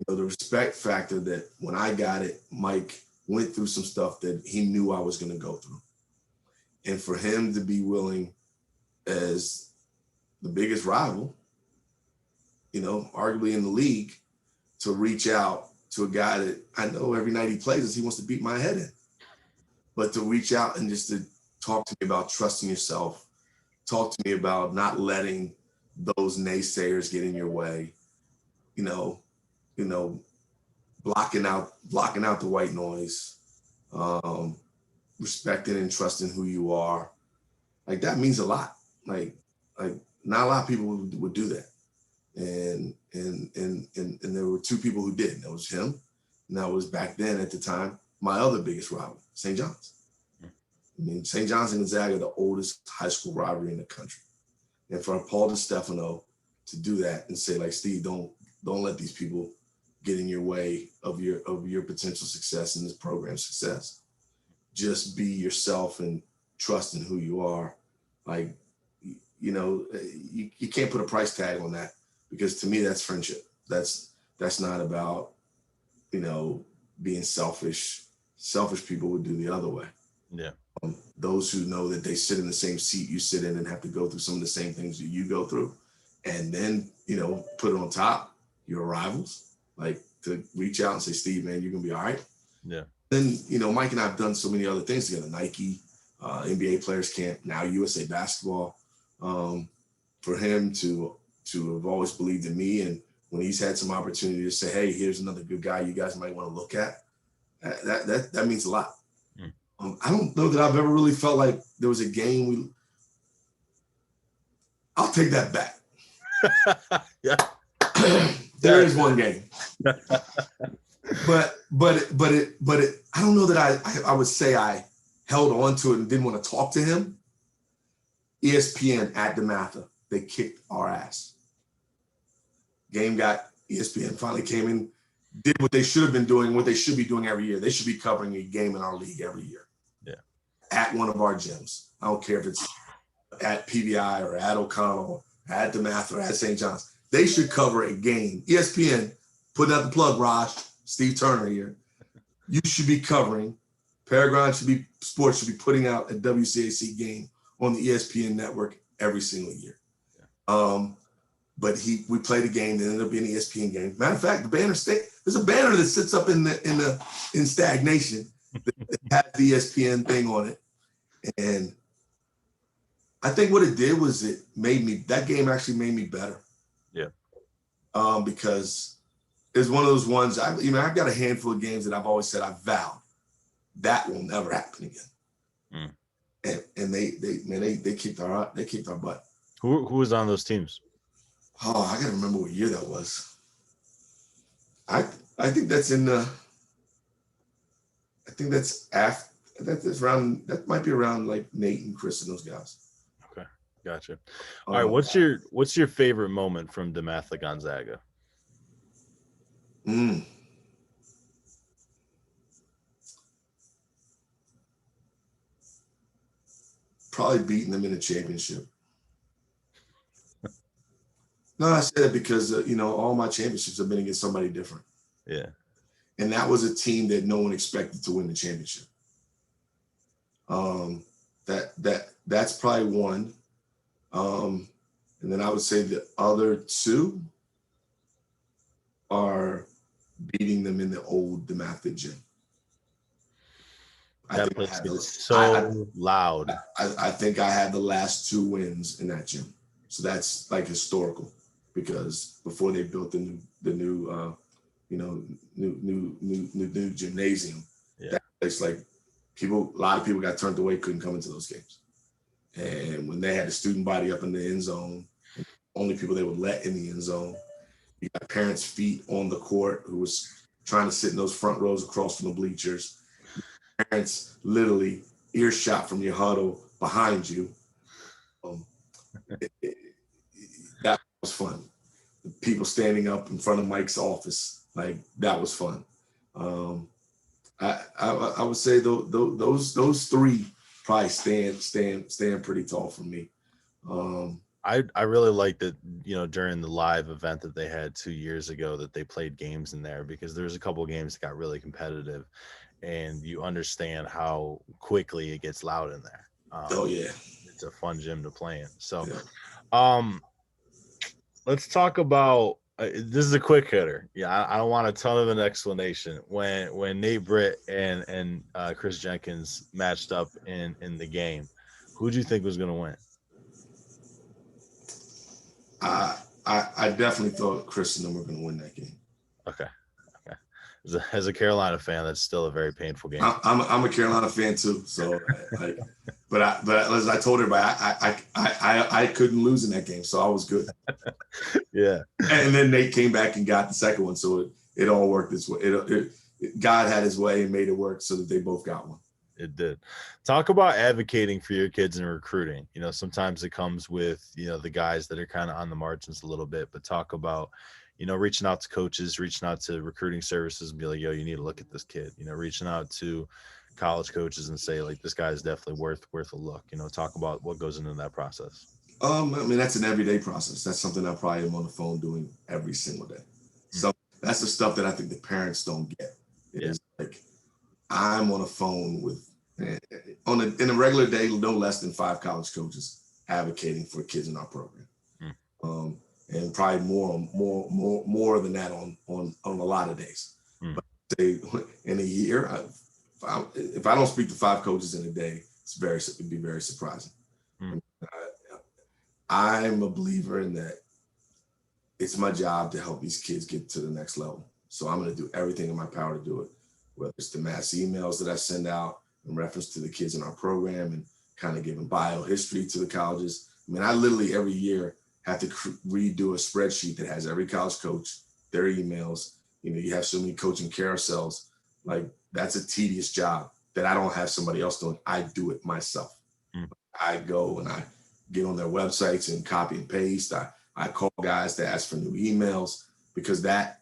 The respect factor that when I got it, Mike went through some stuff that he knew I was going to go through. And for him to be willing, as the biggest rival, arguably in the league, to reach out to a guy that I know every night he plays us, he wants to beat my head in. But to reach out and just to talk to me about trusting yourself, talk to me about not letting those naysayers get in your way, blocking out the white noise, respecting and trusting who you are. Like, that means a lot. Like not a lot of people would do that. And there were 2 people who did. That was him, and that was, back then at the time, my other biggest rival, St. John's. I mean, St. John's and Gonzaga are the oldest high school rivalry in the country. And for Paul DiStefano to do that and say, like, Steve, don't let these people get in your way of your potential success and this program's success. Just be yourself and trust in who you are. Like, you can't put a price tag on that, because to me, that's friendship. That's not about, being selfish. Selfish people would do the other way. Yeah. Those who know that they sit in the same seat you sit in and have to go through some of the same things that you go through, and then, put it on top, your rivals, like, to reach out and say, Steve, man, you're going to be all right. Yeah. Then, Mike and I have done so many other things together. Nike, NBA Players Camp, now USA Basketball. For him to have always believed in me, and when he's had some opportunity to say, hey, here's another good guy you guys might want to look at, that means a lot. I don't know that I've ever really felt like there was a game I'll take that back. Yeah. There is one game. But I don't know that I would say I held on to it and didn't want to talk to him. ESPN at DeMatha, they kicked our ass. Game got, ESPN finally came in, did what they should have been doing, what they should be doing every year. They should be covering a game in our league every year. Yeah. At one of our gyms. I don't care if it's at PBI or at O'Connell, at DeMatha or at St. John's. They should cover a game. ESPN, putting out the plug, Raj, Steve Turner here. You should be covering, Paragon Sports should be putting out a WCAC game on the ESPN network every single year. but we played a game that ended up being an ESPN game. Matter of fact, the banner there's a banner that sits up in stagnation that has the ESPN thing on it. And I think what it did was that game actually made me better. Yeah. Because it's one of those ones, I've got a handful of games that I've always said I vowed that will never happen again. And they kicked our butt. Who was on those teams? Oh, I gotta remember what year that was. I think that's that might be around like Nate and Chris and those guys. Okay, gotcha. All right, what's your favorite moment from DeMatha Gonzaga? Probably beating them in a championship. No, I said it because all my championships have been against somebody different. Yeah. And that was a team that no one expected to win the championship. That's probably one. And then I would say the other two are beating them in the old DeMatha gym. That place is so loud. I think I had the last 2 wins in that gym. So that's like historical, because before they built the new gymnasium, that place, like a lot of people got turned away, couldn't come into those games. And when they had the student body up in the end zone, only people they would let in the end zone, you got parents' feet on the court who was trying to sit in those front rows across from the bleachers. Parents literally earshot from your huddle behind you. That was fun. People standing up in front of Mike's office, like that was fun. I would say those 3 probably stand pretty tall for me. I really liked that, during the live event that they had 2 years ago, that they played games in there, because there's a couple of games that got really competitive, and you understand how quickly it gets loud in there. It's a fun gym to play in. So, let's talk about this is a quick hitter. Yeah, I don't want a ton of an explanation. When Nate Britt and Chris Jenkins matched up in the game, who do you think was going to win? I definitely thought Chris and them were going to win that game. Okay. As a Carolina fan, that's still a very painful game. I'm a Carolina fan too. So, but as I told everybody, I couldn't lose in that game, so I was good. Yeah. And then Nate came back and got the second one, so it all worked this way. God had his way and made it work so that they both got one. It did. Talk about advocating for your kids in recruiting. Sometimes it comes with, the guys that are kind of on the margins a little bit, but talk about, reaching out to coaches, reaching out to recruiting services and be like, yo, you need to look at this kid, reaching out to college coaches and say, like, this guy is definitely worth a look. Talk about what goes into that process. That's an everyday process. That's something I probably am on the phone doing every single day. So that's the stuff that I think the parents don't get. It's like, I'm on a phone with, in a regular day, no less than 5 college coaches advocating for kids in our program. And probably more than that on a lot of days. But say in a year, if I don't speak to 5 coaches in a day, it'd be very surprising. I'm a believer in that. It's my job to help these kids get to the next level. So I'm going to do everything in my power to do it, whether it's the mass emails that I send out in reference to the kids in our program and kind of giving bio history to the colleges. I literally every year have to redo a spreadsheet that has every college coach, their emails. You have so many coaching carousels. Like, that's a tedious job that I don't have somebody else doing. I do it myself. I go and I get on their websites and copy and paste. I call guys to ask for new emails, because that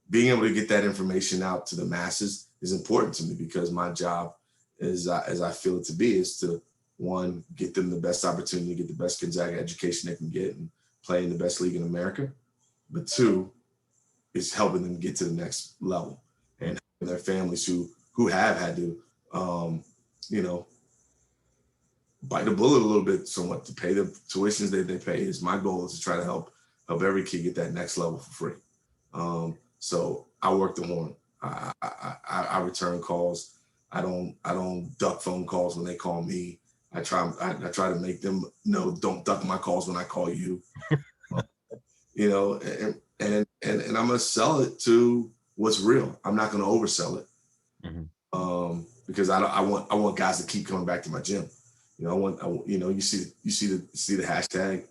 being able to get that information out to the masses is important to me, because my job is, as I feel it to be, is to, one, get them the best opportunity, get the best Gonzaga education they can get and play in the best league in America. But 2, is helping them get to the next level, and their families who have had to, bite the bullet a little bit somewhat to pay the tuitions that they pay. My goal is to try to help help every kid get that next level for free. So I work the horn. I return calls. I don't duck phone calls when they call me. I try to make them know, don't duck my calls when I call you. And I'm gonna sell it to what's real. I'm not gonna oversell it. Mhm. Because I want guys to keep coming back to my gym. You see the hashtag,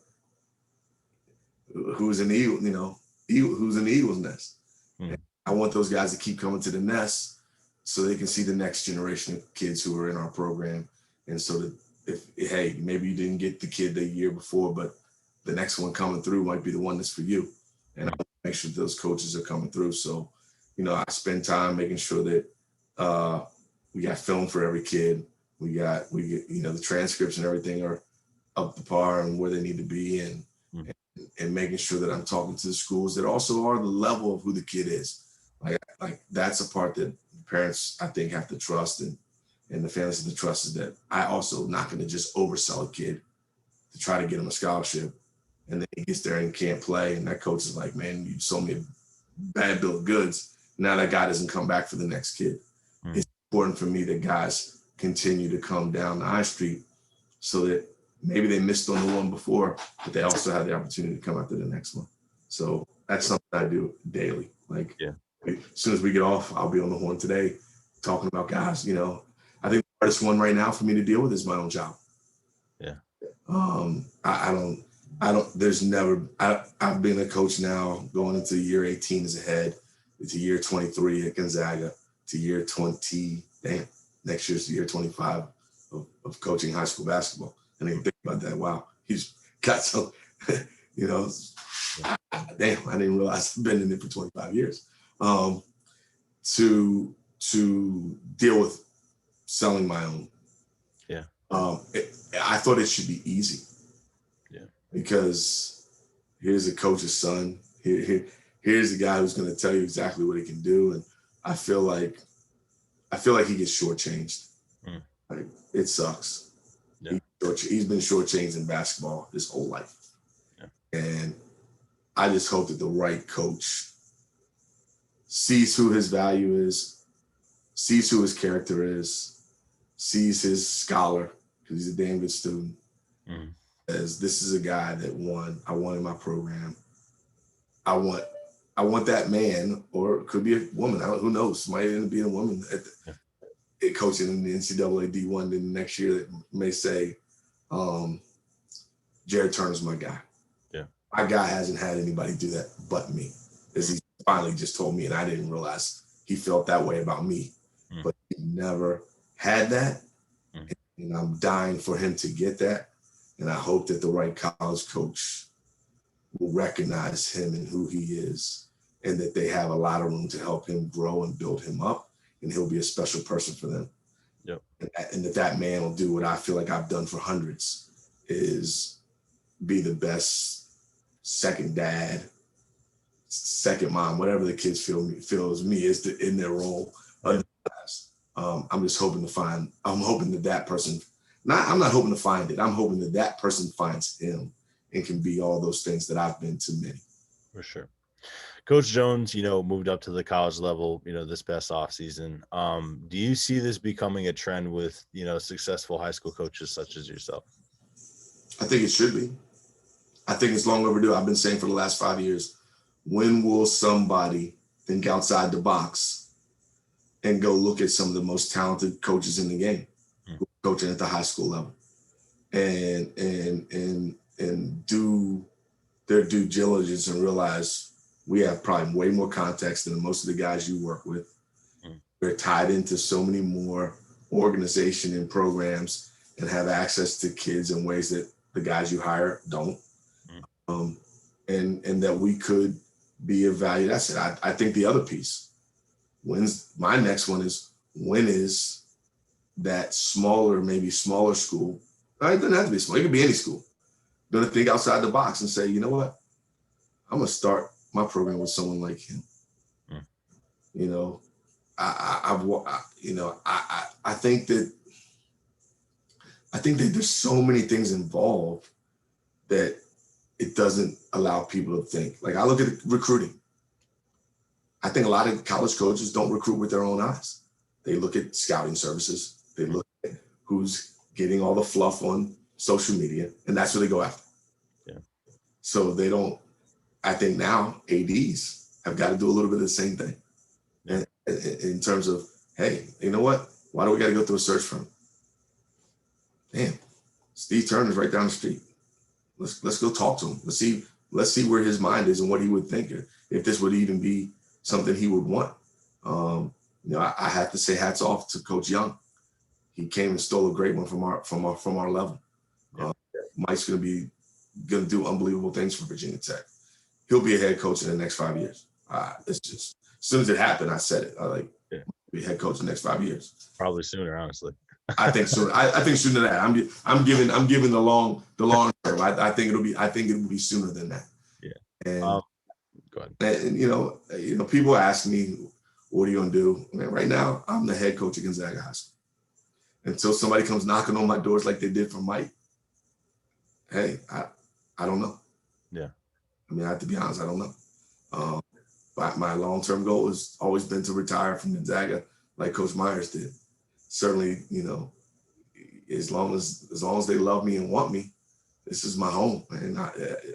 who's in the Eagle, who's in the Eagle's nest. Mhm. I want those guys to keep coming to the nest so they can see the next generation of kids who are in our program. And so that hey, maybe you didn't get the kid the year before, but the next one coming through might be the one that's for you. And I want to make sure those coaches are coming through. So, I spend time making sure that we got film for every kid. We get, the transcripts and everything are up to par and where they need to be, and making sure that I'm talking to the schools that also are the level of who the kid is. Like that's a part that parents, I think, have to trust, and the families have to trust, is that I also not going to just oversell a kid to try to get him a scholarship, and then he gets there and can't play, and that coach is like, man, you sold me a bad bill of goods. Now that guy doesn't come back for the next kid. It's important for me that guys continue to come down the high street so that maybe they missed on the one before, but they also have the opportunity to come after the next one. So that's something I do daily. Like, Yeah. as soon as we get off, I'll be on the horn today talking about guys. I think the hardest one right now for me to deal with is my own job. Yeah. I've been a coach now going into year 18 as a head. It's year 23 at Gonzaga, to year 20. Next year's year 25 of coaching high school basketball. And then you think about that. Wow, he's got some, I didn't realize I've been in it for 25 years. To deal with selling my own. Yeah. I thought it should be easy. Yeah. Because here's a coach's son. Here's a guy who's going to tell you exactly what he can do, and I feel like he gets shortchanged. Like, it sucks. Yeah. He's been shortchanged in basketball his whole life. Yeah. And I just hope that the right coach sees who his value is, sees who his character is, sees his scholar, because he's a damn good student. As this is a guy that I want in my program. I want that man, or it could be a woman. Who knows? Might end up being a woman coaching in the NCAA D1. Then the next year that may say, Jared Turner's my guy. Yeah. My guy hasn't had anybody do that but me, as he finally just told me, and I didn't realize he felt that way about me. But he never had that, and I'm dying for him to get that. And I hope that the right college coach will recognize him and who he is, and that they have a lot of room to help him grow and build him up, and he'll be a special person for them. Yep. And that man will do what I feel like I've done for hundreds, is be the best second dad, second mom, whatever the kids feel as me is in their role. I'm just hoping that person, I'm not hoping to find it. I'm hoping that person finds him and can be all those things that I've been to many. For sure. Coach Jones, moved up to the college level, this past offseason. Do you see this becoming a trend with, successful high school coaches such as yourself? I think it should be. I think it's long overdue. I've been saying for the last 5 years, when will somebody think outside the box and go look at some of the most talented coaches in the game, coaching at the high school level, and do their due diligence and realize we have probably way more context than most of the guys you work with. We're tied into so many more organization and programs and have access to kids in ways that the guys you hire don't. And that we could be of value. That's it. I think the other piece, my next one is, when is that maybe smaller school? It doesn't have to be small. It could be any school. Going to think outside the box and say, you know what? I'm going to start my program with someone like him. I think that there's so many things involved that it doesn't allow people to think. Like, I look at recruiting. I think a lot of college coaches don't recruit with their own eyes. They look at scouting services. They look at who's getting all the fluff on social media, and that's what they go after. Yeah. So they don't, I think now ADs have got to do a little bit of the same thing. Yeah. In terms of, hey, you know what? Why do we got to go through a search firm? Damn, Steve Turner's right down the street. Let's go talk to him. Let's see where his mind is and what he would think, if this would even be something he would want. I have to say hats off to Coach Young. He came and stole a great one from our level. Yeah. Mike's going to do unbelievable things for Virginia Tech. He'll be a head coach in the next 5 years. It's just, as soon as it happened, I said it. Be a head coach in the next 5 years. Probably sooner, honestly. I think so. I think sooner than that. I'm giving the long term. I think it'll be sooner than that. Yeah. And go ahead. And people ask me, what are you gonna do? Man, right now, I'm the head coach at Gonzaga High School. Until somebody comes knocking on my doors like they did for Mike, hey, I don't know. Yeah. I mean, I have to be honest, I don't know. But my long-term goal has always been to retire from Gonzaga like Coach Myers did. Certainly, as long as they love me and want me, this is my home. And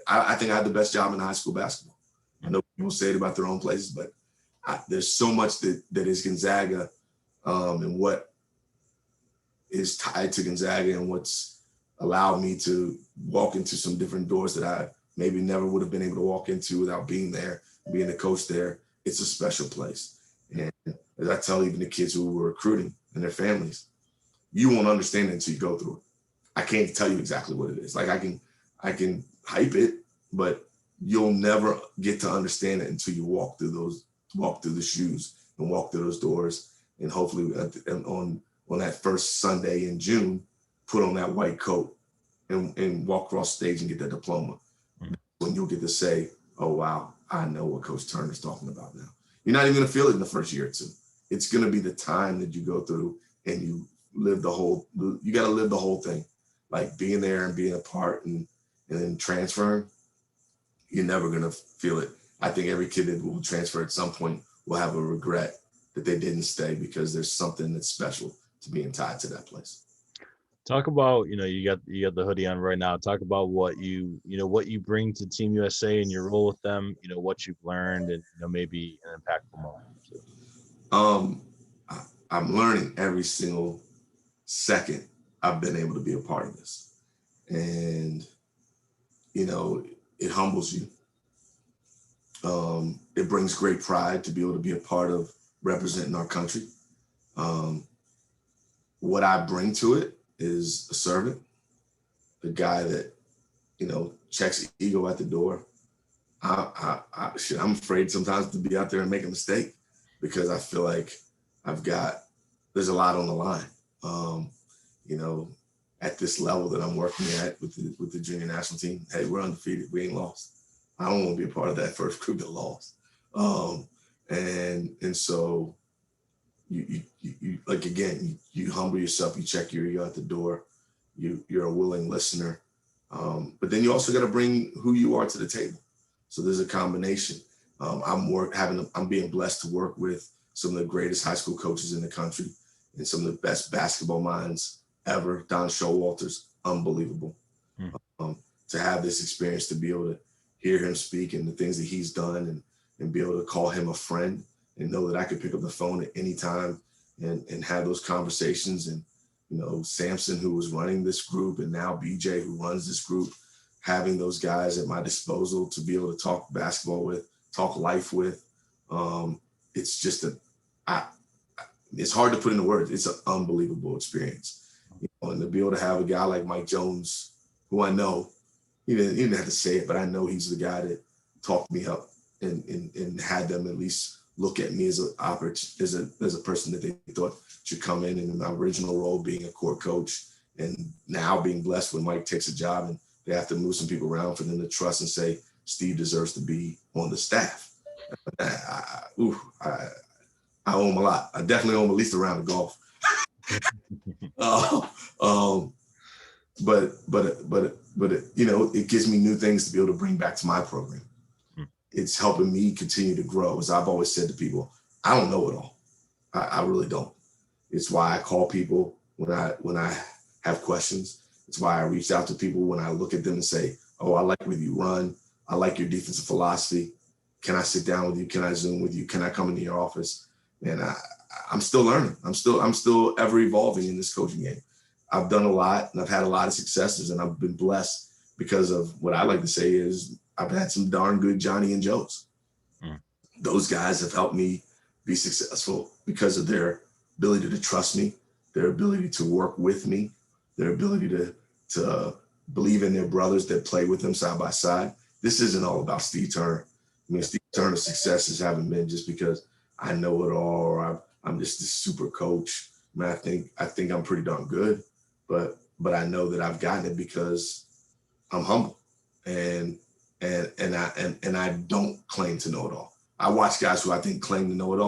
I think I had the best job in high school basketball. I know people say it about their own places, but there's so much that is Gonzaga and what is tied to Gonzaga and what's allowed me to walk into some different doors that I maybe never would have been able to walk into without being there, being a coach there. It's a special place. And as I tell even the kids who were recruiting and their families, you won't understand it until you go through it. I can't tell you exactly what it is. Like, I can hype it, but you'll never get to understand it until you walk through the shoes and walk through those doors. And hopefully on that first Sunday in June, put on that white coat and walk across stage and get that diploma. Mm-hmm. When you'll get to say, oh, wow, I know what Coach Turner's talking about now. You're not even going to feel it in the first year or two. It's going to be the time that you go through and you got to live the whole thing. Like, being there and being a part and then transferring, you're never going to feel it. I think every kid that will transfer at some point will have a regret that they didn't stay, because there's something that's special to being tied to that place. Talk about, you got the hoodie on right now. Talk about what you bring to Team USA and your role with them, what you've learned and, maybe an impactful moment. I'm learning every single second I've been able to be a part of this. And, it humbles you. It brings great pride to be able to be a part of representing our country. What I bring to it is a servant, the guy that, checks ego at the door. I'm afraid sometimes to be out there and make a mistake, because I feel like there's a lot on the line. At this level that I'm working at with the junior national team, hey, we're undefeated. We ain't lost. I don't want to be a part of that first group that lost. And so you like, again, you humble yourself, you check your ego at the door, you're a willing listener. But then you also got to bring who you are to the table. So there's a combination. I'm being blessed to work with some of the greatest high school coaches in the country and some of the best basketball minds ever. Don Showalter's unbelievable. To have this experience, to be able to hear him speak and the things that he's done, and be able to call him a friend and know that I could pick up the phone at any time and have those conversations. And, Samson, who was running this group, and now BJ, who runs this group, having those guys at my disposal to be able to talk basketball with, talk life with. It's just it's hard to put into words. It's an unbelievable experience. And to be able to have a guy like Mike Jones, who I know, he didn't have to say it, but I know he's the guy that talked me up and had them at least look at me as a person that they thought should come in my original role, being a court coach, and now being blessed when Mike takes a job and they have to move some people around for them to trust and say, Steve deserves to be on the staff. I owe him a lot. I definitely owe him at least a round of golf. But but it gives me new things to be able to bring back to my program. It's helping me continue to grow. As I've always said to people, I don't know it all. I really don't. It's why I call people when I have questions. It's why I reach out to people when I look at them and say, oh, I like where you run. I like your defensive philosophy. Can I sit down with you? Can I Zoom with you? Can I come into your office? And I'm still learning. I'm still ever evolving in this coaching game. I've done a lot and I've had a lot of successes, and I've been blessed because of what I like to say is I've had some darn good Johnny and Joes. Those guys have helped me be successful because of their ability to trust me, their ability to work with me, their ability to believe in their brothers that play with them side by side. This isn't all about Steve Turner. I mean, Steve Turner's successes haven't been just because I know it all or I'm just this super coach. I mean, I think I'm pretty darn good, but I know that I've gotten it because I'm humble and I don't claim to know it all. I watch guys who I think claim to know it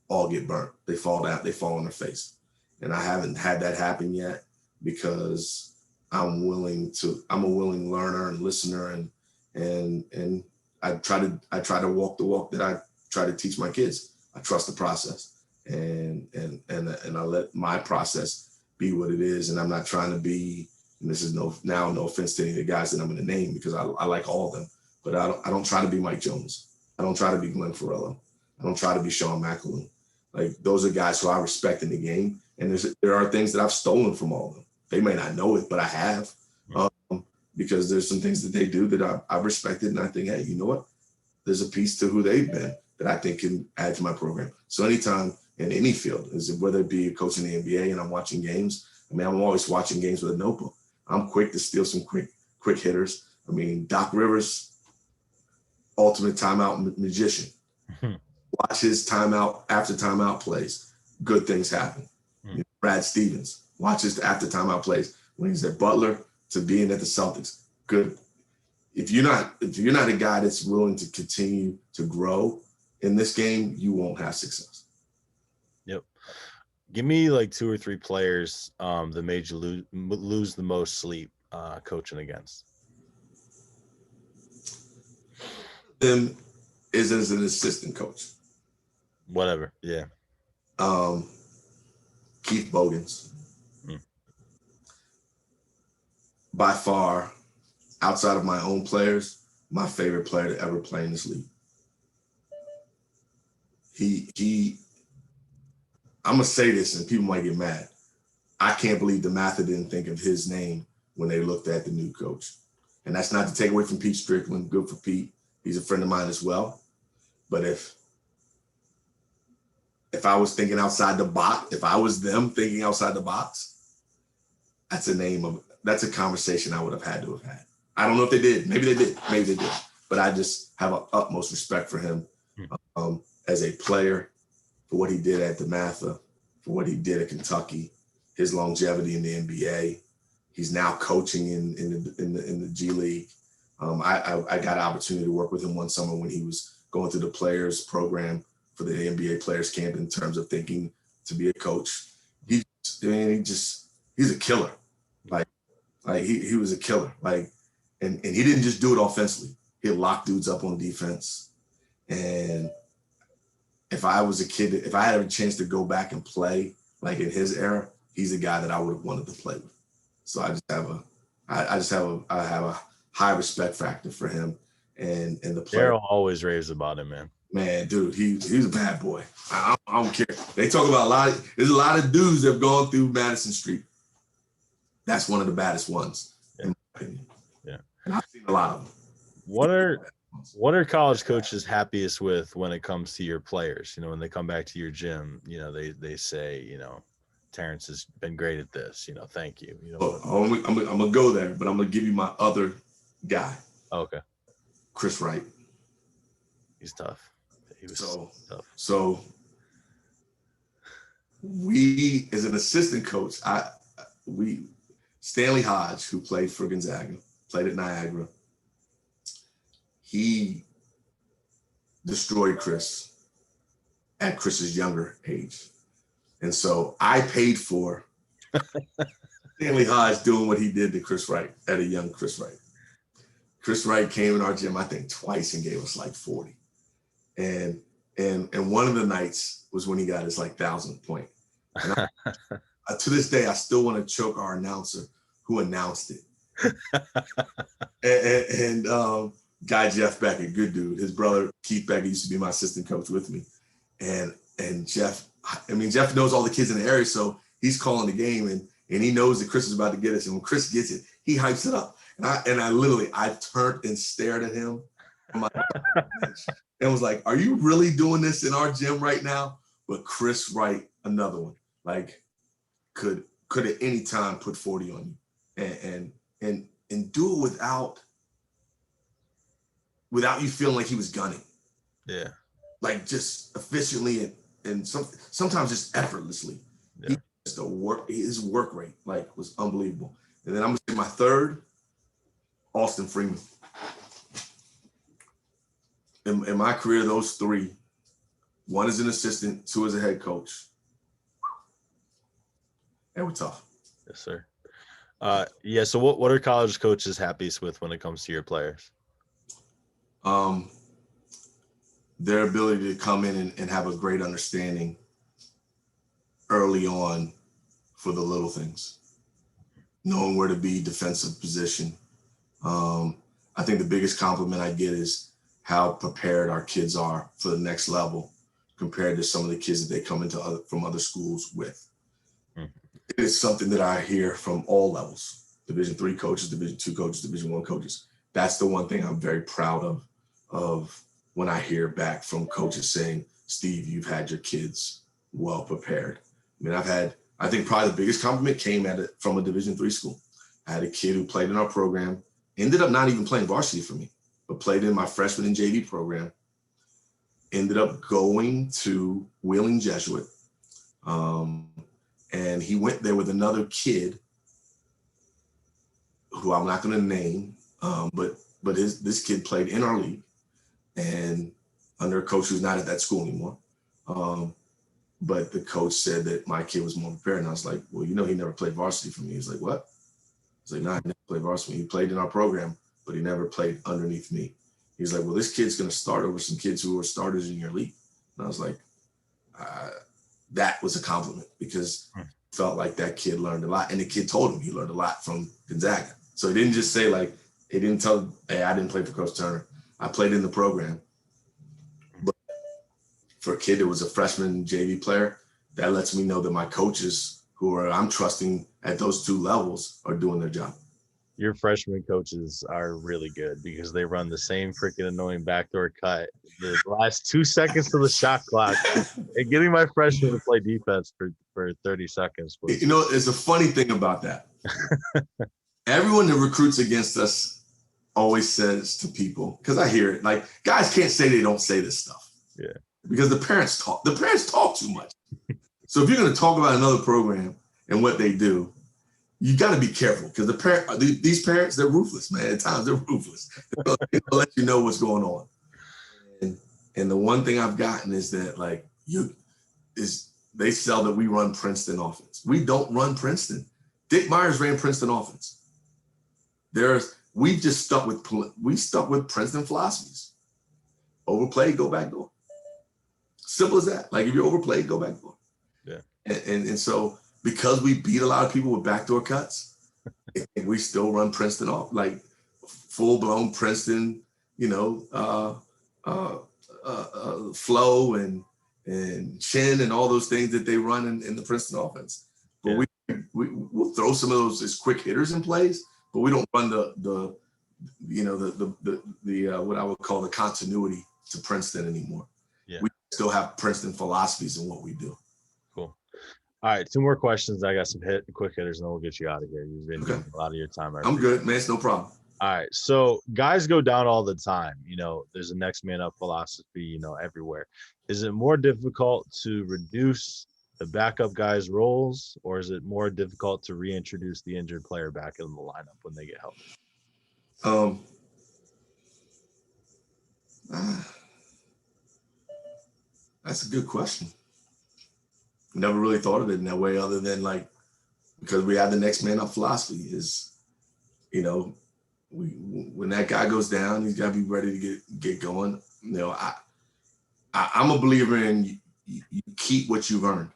all get burnt. They fall down, they fall on their face. And I haven't had that happen yet because I'm a willing learner and listener and I try to walk the walk that I try to teach my kids. I trust the process and I let my process be what it is. And I'm not trying to be, and this is no offense to any of the guys that I'm going to name because I like all of them, but I don't try to be Mike Jones. I don't try to be Glenn Ferrello. I don't try to be Sean McAloon. Like those are guys who I respect in the game. And there are things that I've stolen from all of them. They may not know it, but I have, because there's some things that they do that I've respected. And I think, hey, you know what? There's a piece to who they've been that I think can add to my program. So anytime in any field, whether it be coaching the NBA and I'm watching games, I mean, I'm always watching games with a notebook. I'm quick to steal some quick hitters. I mean, Doc Rivers, ultimate timeout magician. Watch his timeout after timeout plays. Good things happen. Brad Stevens, watch his after timeout plays when he's at Butler to being at the Celtics. Good. If you're not a guy that's willing to continue to grow in this game, you won't have success. Yep. Give me like 2 or 3 players that made you lose the most sleep coaching against. Them is as an assistant coach. Whatever. Yeah. Keith Bogans. By far, outside of my own players, my favorite player to ever play in this league. I'm going to say this and people might get mad. I can't believe the Mather didn't think of his name when they looked at the new coach. And that's not to take away from Pete Strickland. Good for Pete. He's a friend of mine as well. But if I was thinking outside the box, if I was them thinking outside the box, that's a conversation I would have had to have had. I don't know if they did. Maybe they did. But I just have an utmost respect for him as a player, for what he did at the Mather, for what he did at Kentucky, his longevity in the NBA. He's now coaching in the G League. I got an opportunity to work with him one summer when he was going through the players program for the NBA players camp in terms of thinking to be a coach. He's a killer. Like he was a killer. Like, and he didn't just do it offensively. He'd lock dudes up on defense. And if I was a kid, if I had a chance to go back and play like in his era, he's a guy that I would have wanted to play with. So I have a high respect factor for him and the player. Daryl always raves about him, man. Man, dude, he's a bad boy. I don't care. They talk about there's a lot of dudes that have gone through Madison Street. That's one of the baddest ones, in my opinion. Yeah. And I've seen a lot of them. What are college coaches happiest with when it comes to your players? You know, when they come back to your gym, you know, they say, you know, Terrence has been great at this. You know, thank you. You know, I'm gonna go there, but I'm gonna give you my other guy. Okay. Chris Wright. He's tough. He was tough. So we, as an assistant coach, Stanley Hodge, who played for Gonzaga, played at Niagara, he destroyed Chris at Chris's younger age. And so I paid for Stanley Hodge doing what he did to Chris Wright at a young Chris Wright. Chris Wright came in our gym, I think, twice and gave us like 40. And one of the nights was when he got his like 1,000th point. And to this day, I still want to choke our announcer who announced it. and guy Jeff Beckett, good dude. His brother Keith Beckett used to be my assistant coach with me. And Jeff, I mean, Jeff knows all the kids in the area, so he's calling the game and he knows that Chris is about to get us. And when Chris gets it, he hypes it up. And I literally turned and stared at him and was like, "Are you really doing this in our gym right now?" But Chris Wright, another one, like could at any time put 40 on you and do it without you feeling like he was gunning. Yeah. Like just efficiently and sometimes just effortlessly. Yeah. His work rate like was unbelievable. And then I'm gonna say my third, Austin Freeman. In my career, those three, one as an assistant, two as a head coach. They were tough. Yes, sir. Yeah. So what are college coaches happiest with when it comes to your players? Their ability to come in and have a great understanding early on for the little things, knowing where to be, defensive position. I think the biggest compliment I get is how prepared our kids are for the next level compared to some of the kids that they come into from other schools with. Mm-hmm. It's something that I hear from all levels, Division III coaches, Division II coaches, Division I coaches. That's the one thing I'm very proud of when I hear back from coaches saying, "Steve, you've had your kids well prepared." I mean, I think probably the biggest compliment came from a Division III school. I had a kid who played in our program, ended up not even playing varsity for me, but played in my freshman and JV program, ended up going to Wheeling Jesuit. And he went there with another kid who I'm not going to name, but this kid played in our league and under a coach who's not at that school anymore. But the coach said that my kid was more prepared. And I was like, "Well, he never played varsity for me." He's like, "What?" I was like, "No, he never played varsity. He played in our program, but he never played underneath me." He's like, "Well, this kid's going to start over some kids who are starters in your league." And I was like, that was a compliment because I felt like that kid learned a lot. And the kid told him he learned a lot from Gonzaga. So he didn't just say he didn't tell him, "Hey, I didn't play for Coach Turner. I played in the program." But for a kid that was a freshman JV player, that lets me know that my coaches I'm trusting at those two levels are doing their job. Your freshman coaches are really good because they run the same freaking annoying backdoor cut the last 2 seconds to the shot clock. And getting my freshman to play defense for 30 seconds. It's a funny thing about that. Everyone that recruits against us always says to people, because I hear it, like, guys can't say they don't say this stuff. Yeah. Because the parents talk too much. So if you're going to talk about another program and what they do, you got to be careful because these parents, they're ruthless, man. At times they're ruthless. They'll let you know what's going on. And the one thing I've gotten is that they sell that we run Princeton offense. We don't run Princeton. Dick Myers ran Princeton offense. We stuck with Princeton philosophies. Overplay, go back door. Simple as that. Like if you're overplayed, go back door. Yeah. And so because we beat a lot of people with backdoor cuts, we still run Princeton off, like full-blown Princeton, flow and chin and all those things that they run in the Princeton offense. But we'll throw some of those as quick hitters in plays, but we don't run the what I would call the continuity to Princeton anymore. Yeah. We still have Princeton philosophies in what we do. Cool. All right, 2 more questions. I got some quick hitters, and then we'll get you out of here. You've been doing a lot of your time. I'm good, man. It's no problem. All right, so guys go down all the time. There's a next man up philosophy, everywhere. Is it more difficult to reduce the backup guys' roles, or is it more difficult to reintroduce the injured player back in the lineup when they get healthy? That's a good question. Never really thought of it in that way, other than because we have the next man up philosophy is, you know, when that guy goes down, he's got to be ready to get going. You know, I'm a believer in you keep what you've earned.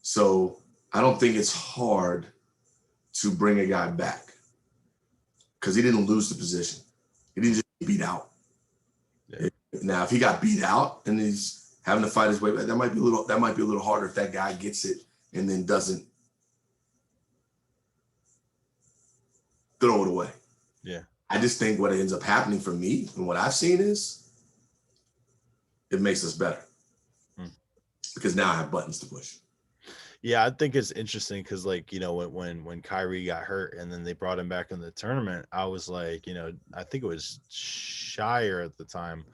So I don't think it's hard to bring a guy back because he didn't lose the position. He didn't just get beat out. Yeah. Now, if he got beat out and he's having to fight his way back, that might be a little harder if that guy gets it and then doesn't throw it away. Yeah. I just think what ends up happening for me and what I've seen is it makes us better because now I have buttons to push. Yeah, I think it's interesting because, like, you know, when Kyrie got hurt and then they brought him back in the tournament, I was like, you know, I think it was Shire at the time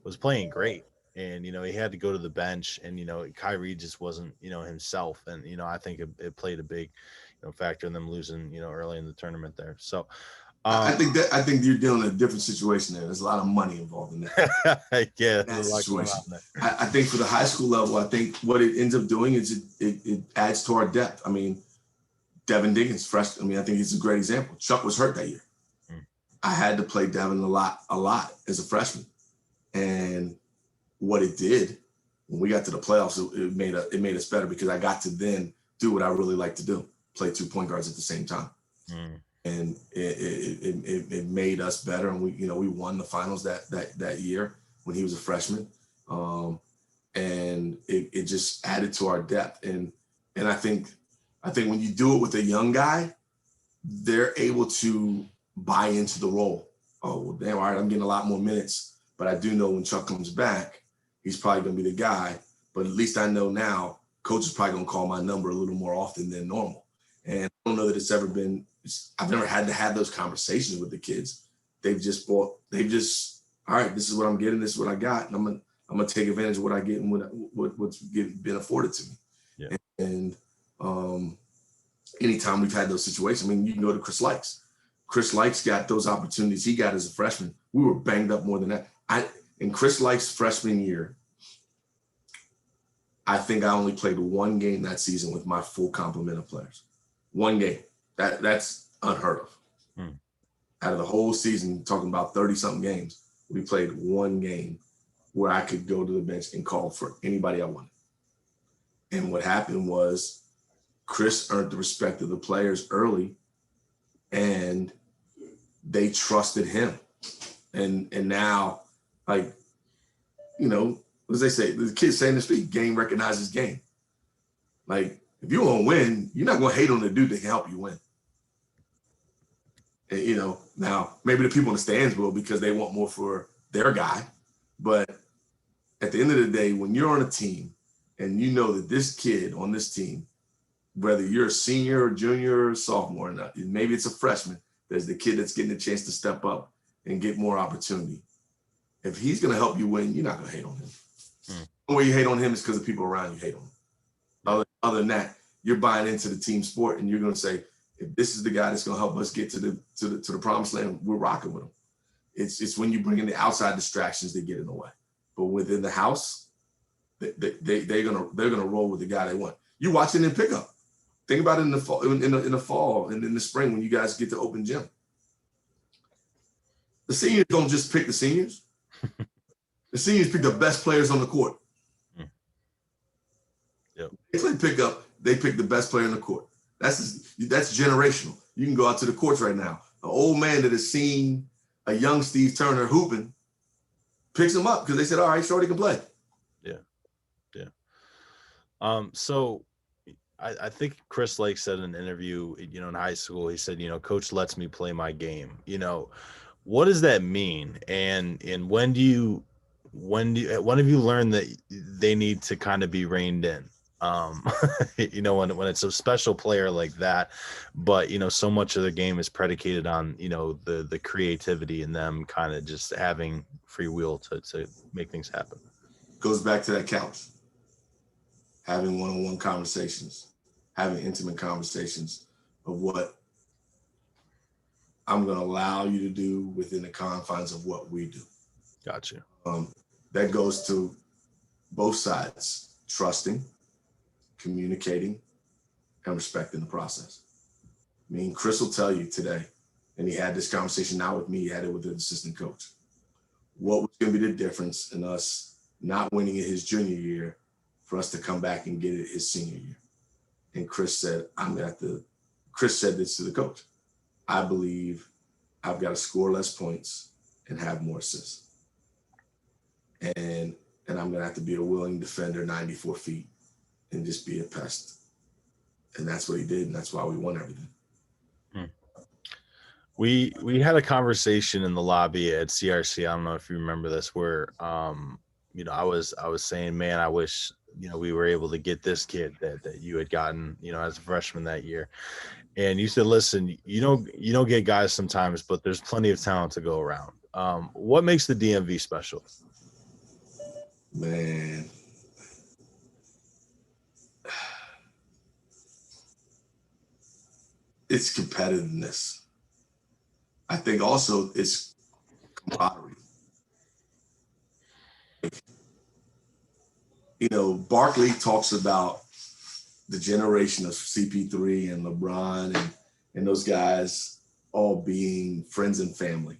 was playing great. And, you know, he had to go to the bench and, you know, Kyrie just wasn't, you know, himself. And, you know, I think it played a big, you know, factor in them losing, you know, early in the tournament there. So I think you're dealing in a different situation there. There's a lot of money involved in that. Yeah, that situation. I think for the high school level, I think what it ends up doing is it adds to our depth. I mean, Devin Diggins, fresh. I mean, I think he's a great example. Chuck was hurt that year. I had to play Devin a lot as a freshman, and what it did when we got to the playoffs, it made us better because I got to then do what I really like to do: play 2 point guards at the same time. And it made us better, and we won the finals that year when he was a freshman, and it just added to our depth. And I think when you do it with a young guy, they're able to buy into the role. Oh, well, damn, all right, I'm getting a lot more minutes, but I do know when Chuck comes back, he's probably going to be the guy. But at least I know now, coach is probably going to call my number a little more often than normal. And I don't know that it's ever been. I've never had to have those conversations with the kids. They've just all right, this is what I'm getting, this is what I got, and I'm gonna take advantage of what I get and what's been afforded to me. Yeah. And anytime we've had those situations, I mean, you can go to Chris Likes. Chris Likes got those opportunities he got as a freshman. We were banged up more than that. In Chris Likes' freshman year, I think I only played 1 game that season with my full complement of players. 1 game. That's unheard of. Out of the whole season, talking about 30-something games, we played 1 game where I could go to the bench and call for anybody I wanted. And what happened was Chris earned the respect of the players early, and they trusted him. And now, like, you know, as they say, the kids say in the street, game recognizes game. Like, if you want to win, you're not going to hate on the dude that can help you win. And, you know, now maybe the people in the stands will because they want more for their guy. But at the end of the day, when you're on a team and you know that this kid on this team, whether you're a senior or junior or sophomore or not, maybe it's a freshman, there's the kid that's getting a chance to step up and get more opportunity. If he's going to help you win, you're not going to hate on him. The way you hate on him is because the people around you hate on him. Other than that, you're buying into the team sport and you're going to say, if this is the guy that's going to help us get to the promised land, we're rocking with him. It's when you bring in the outside distractions that get in the way. But within the house, they're gonna roll with the guy they want. You watch it in pickup. Think about it in the fall, in the fall and in the spring when you guys get to open gym. The seniors don't just pick the seniors. The seniors pick the best players on the court. Yep. They play pickup. They pick the best player on the court. That's generational. You can go out to the courts right now. An old man that has seen a young Steve Turner hooping picks him up because they said, all right, Shorty can play. Yeah. So I think Chris Lake said in an interview, you know, in high school, he said, you know, coach lets me play my game. You know, what does that mean? And when have you learned that they need to kind of be reined in? You know, when it's a special player like that, but, you know, so much of the game is predicated on, you know, the creativity and them kind of just having free will to make things happen. Goes back to that couch. Having one-on-one conversations, having intimate conversations of what I'm going to allow you to do within the confines of what we do. Gotcha. That goes to both sides, trusting, communicating, and respecting the process. I mean, Chris will tell you today, and he had this conversation not with me, he had it with the assistant coach. What was going to be the difference in us not winning it his junior year for us to come back and get it his senior year? And Chris said, Chris said this to the coach. I believe I've got to score less points and have more assists. And I'm going to have to be a willing defender, 94 feet, and just be a pest. And that's what he did, and that's why we won everything. We had a conversation in the lobby at CRC. I don't know if you remember this, where you know, I was saying, man, I wish, you know, we were able to get this kid that you had gotten, you know, as a freshman that year. And you said, listen, you don't get guys sometimes, but there's plenty of talent to go around. What makes the DMV special? Man, it's competitiveness. I think also it's camaraderie. You know, Barkley talks about the generation of CP3 and LeBron and those guys all being friends and family.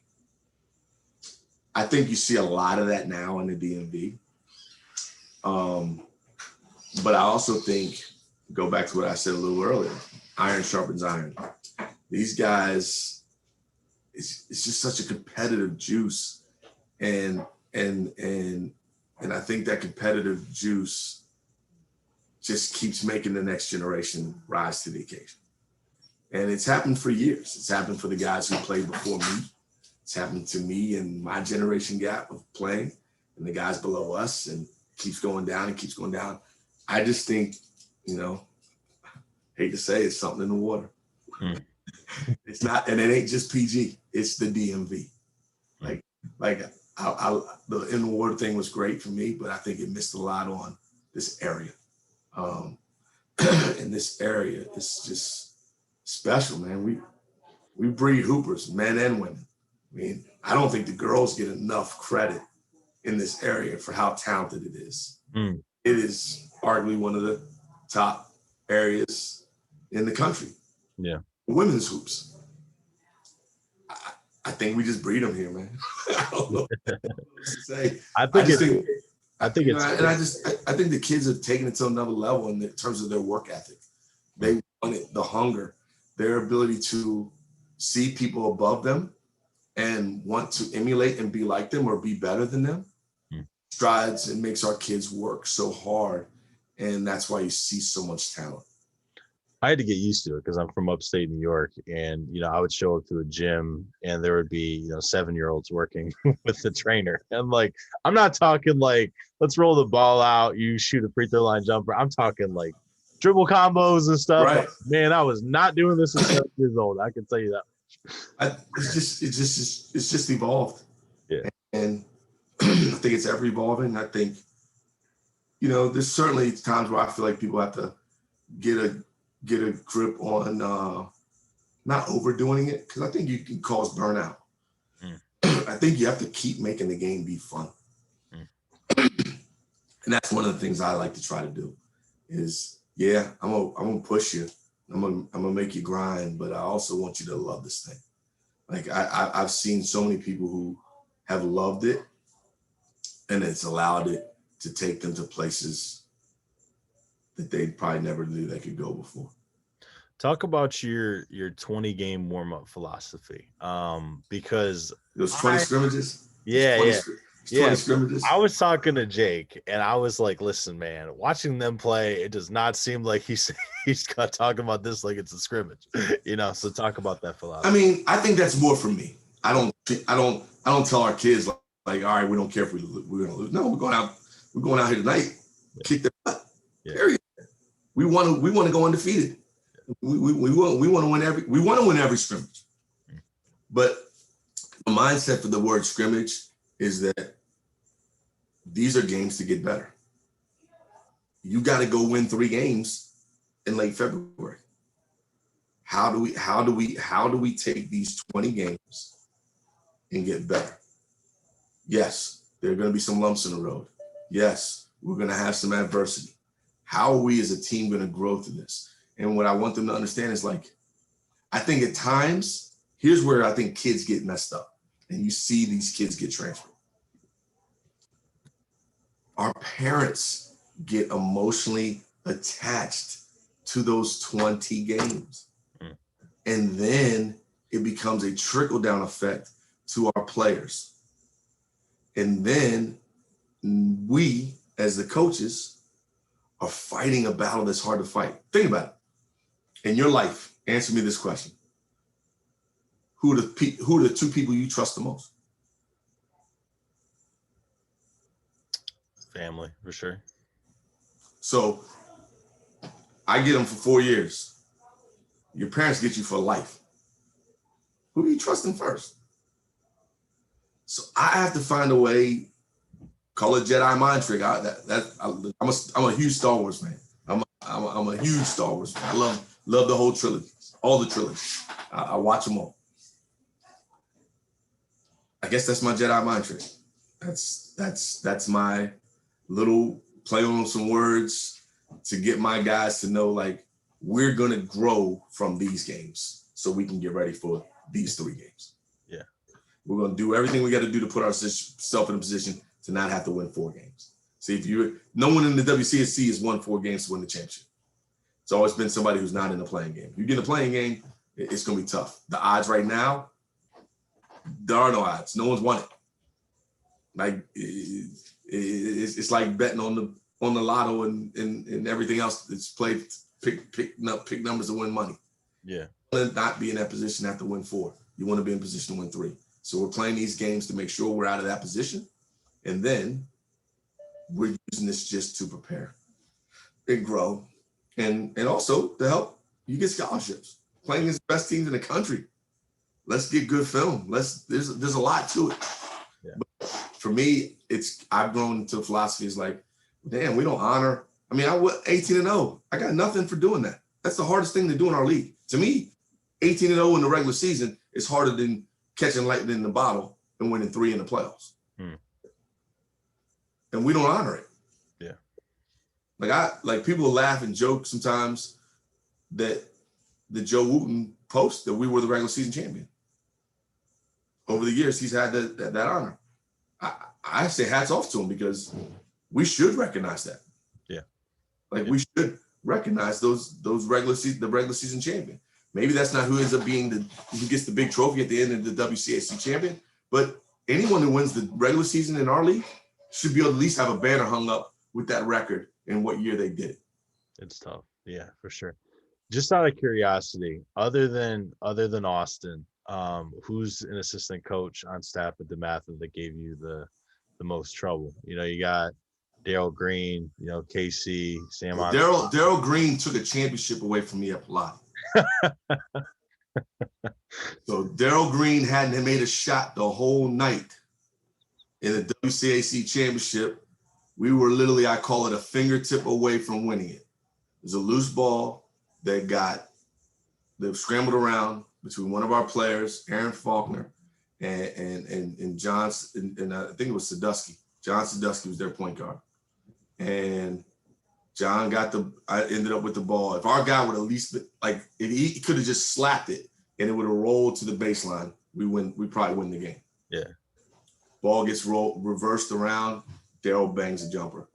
I think you see a lot of that now in the DMV. But I also think, go back to what I said a little earlier, iron sharpens iron. These guys, it's just such a competitive juice. And I think that competitive juice just keeps making the next generation rise to the occasion. And it's happened for years. It's happened for the guys who played before me. It's happened to me and my generation gap of playing and the guys below us, and keeps going down and keeps going down. I just think, you know, hate to say it's something in the water. It's not, and it ain't just PG, it's the DMV. Like the in the water thing was great for me, but I think it missed a lot on this area. In this area, it's just special, man. We breed hoopers, men and women. I mean, I don't think the girls get enough credit in this area for how talented it is. It is arguably one of the top areas in the country. Yeah. Women's hoops. I think we just breed them here, man. I don't know what to say. I think the kids have taken it to another level in terms of their work ethic. They want it, the hunger, their ability to see people above them and want to emulate and be like them or be better than them. Strides and makes our kids work so hard. And that's why you see so much talent. I had to get used to it because I'm from upstate New York, and, you know, I would show up to a gym and there would be, you know, 7-year-olds working with the trainer. And like, I'm not talking like, let's roll the ball out, you shoot a free throw line jumper. I'm talking like dribble combos and stuff. Right. Like, man, I was not doing this at 7 years old. I can tell you that. It's just evolved. Yeah. And I think it's ever evolving. I think, you know, there's certainly times where I feel like people have to get a grip on not overdoing it, because I think you can cause burnout. I think you have to keep making the game be fun. And that's one of the things I like to try to do is, yeah, I'm gonna push you. I'm gonna make you grind, but I also want you to love this thing. Like I've seen so many people who have loved it, and it's allowed it to take them to places that they probably never knew they could go before. Talk about your 20 game warm-up philosophy. Because those 20 scrimmages. Yeah, 20 scrimmages. I was talking to Jake and I was like, listen, man, watching them play, it does not seem like he's talking about this like it's a scrimmage. You know, so talk about that philosophy. I mean, I think that's more for me. I don't tell our kids like, all right, we don't care if we're gonna lose. No, we're going out here tonight, kick their butt. Period. We want to go undefeated. We want to win every scrimmage. But the mindset for the word scrimmage is that these are games to get better. You got to go win 3 games in late February. How do we take these 20 games and get better? Yes, there are going to be some lumps in the road. Yes, we're going to have some adversity. How are we as a team going to grow through this? And what I want them to understand is like, I think at times, here's where I think kids get messed up. And you see these kids get transferred. Our parents get emotionally attached to those 20 games. Mm. And then it becomes a trickle-down effect to our players. And then we, as the coaches, are fighting a battle that's hard to fight. Think about it. In your life, answer me this question. Who are the two people you trust the most? Family, for sure. So I get them for 4 years. Your parents get you for life. Who do you trust them first? So I have to find a way, call it Jedi mind trick. I'm a huge Star Wars fan. I'm a huge Star Wars fan. I love the whole trilogy, all the trilogies. I watch them all. I guess that's my Jedi mind trick. That's my little play on some words to get my guys to know, like, we're gonna grow from these games so we can get ready for these 3 games. Yeah, we're gonna do everything we got to do to put ourselves in a position to not have to win 4 games. See, no one in the WCSC has won 4 games to win the championship. It's always been somebody who's not in the playing game. You get in the playing game, it's gonna be tough. The odds right now, there are no odds. No one's won it. Like it's like betting on the lotto and everything else that's played. Pick numbers to win money. Yeah. You want to not be in that position to have to win 4. You want to be in position to win 3. So we're playing these games to make sure we're out of that position, and then we're using this just to prepare and grow, and also to help you get scholarships. Playing against the best teams in the country. Let's get good film. There's a lot to it. Yeah. But for me, I've grown into philosophy is like, damn, we don't honor. I mean, I was 18-0. I got nothing for doing that. That's the hardest thing to do in our league. To me, 18-0 in the regular season is harder than catching lightning in the bottle and winning 3 in the playoffs. And we don't honor it. Yeah. Like people laugh and joke sometimes that the Joe Wooten post that we were the regular season champion. Over the years, he's had that honor. I say hats off to him because we should recognize that. Yeah. Like we should recognize the regular season champion. Maybe that's not who ends up being who gets the big trophy at the end of the WCAC champion, but anyone who wins the regular season in our league should be able to at least have a banner hung up with that record and what year they did it. It's tough. Yeah, for sure. Just out of curiosity, other than Austin, who's an assistant coach on staff at DeMatha that gave you the most trouble? You know, you got Daryl Green, you know, KC, Sam. Daryl Green took a championship away from me at Pilates. So Daryl Green hadn't made a shot the whole night in the WCAC championship. We were literally, I call it a fingertip away from winning it. It was a loose ball that scrambled around between one of our players, Aaron Faulkner, and John, and I think it was Sadusky. John Sadusky was their point guard. And John I ended up with the ball. If our guy would at least, if he could have just slapped it and it would have rolled to the baseline, we probably win the game. Yeah. Ball gets reversed around, Daryl bangs a jumper.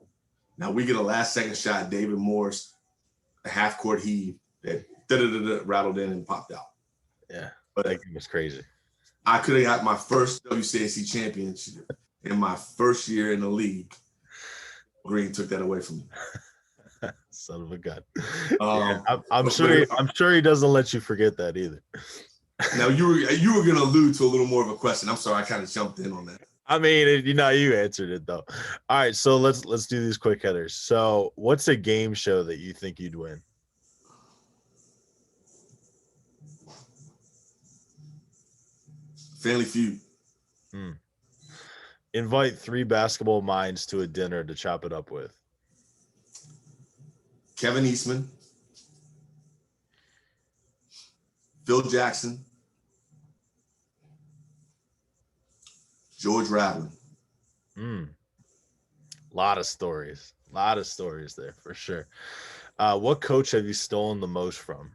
Now we get a last second shot, David Morris, a half court heave that rattled in and popped out. Yeah, but that game was crazy. I could have got my first WCAC championship in my first year in the league. Green took that away from me. Son of a gun. I'm sure he doesn't let you forget that either. Now you were going to allude to a little more of a question. I'm sorry, I kind of jumped in on that. I mean, you answered it though. All right, so let's do these quick hitters. So, what's a game show that you think you'd win? Family Feud. Invite 3 basketball minds to a dinner to chop it up with. Kevin Eastman, Phil Jackson, George Raveling. Lot of stories there for sure. What coach have you stolen the most from?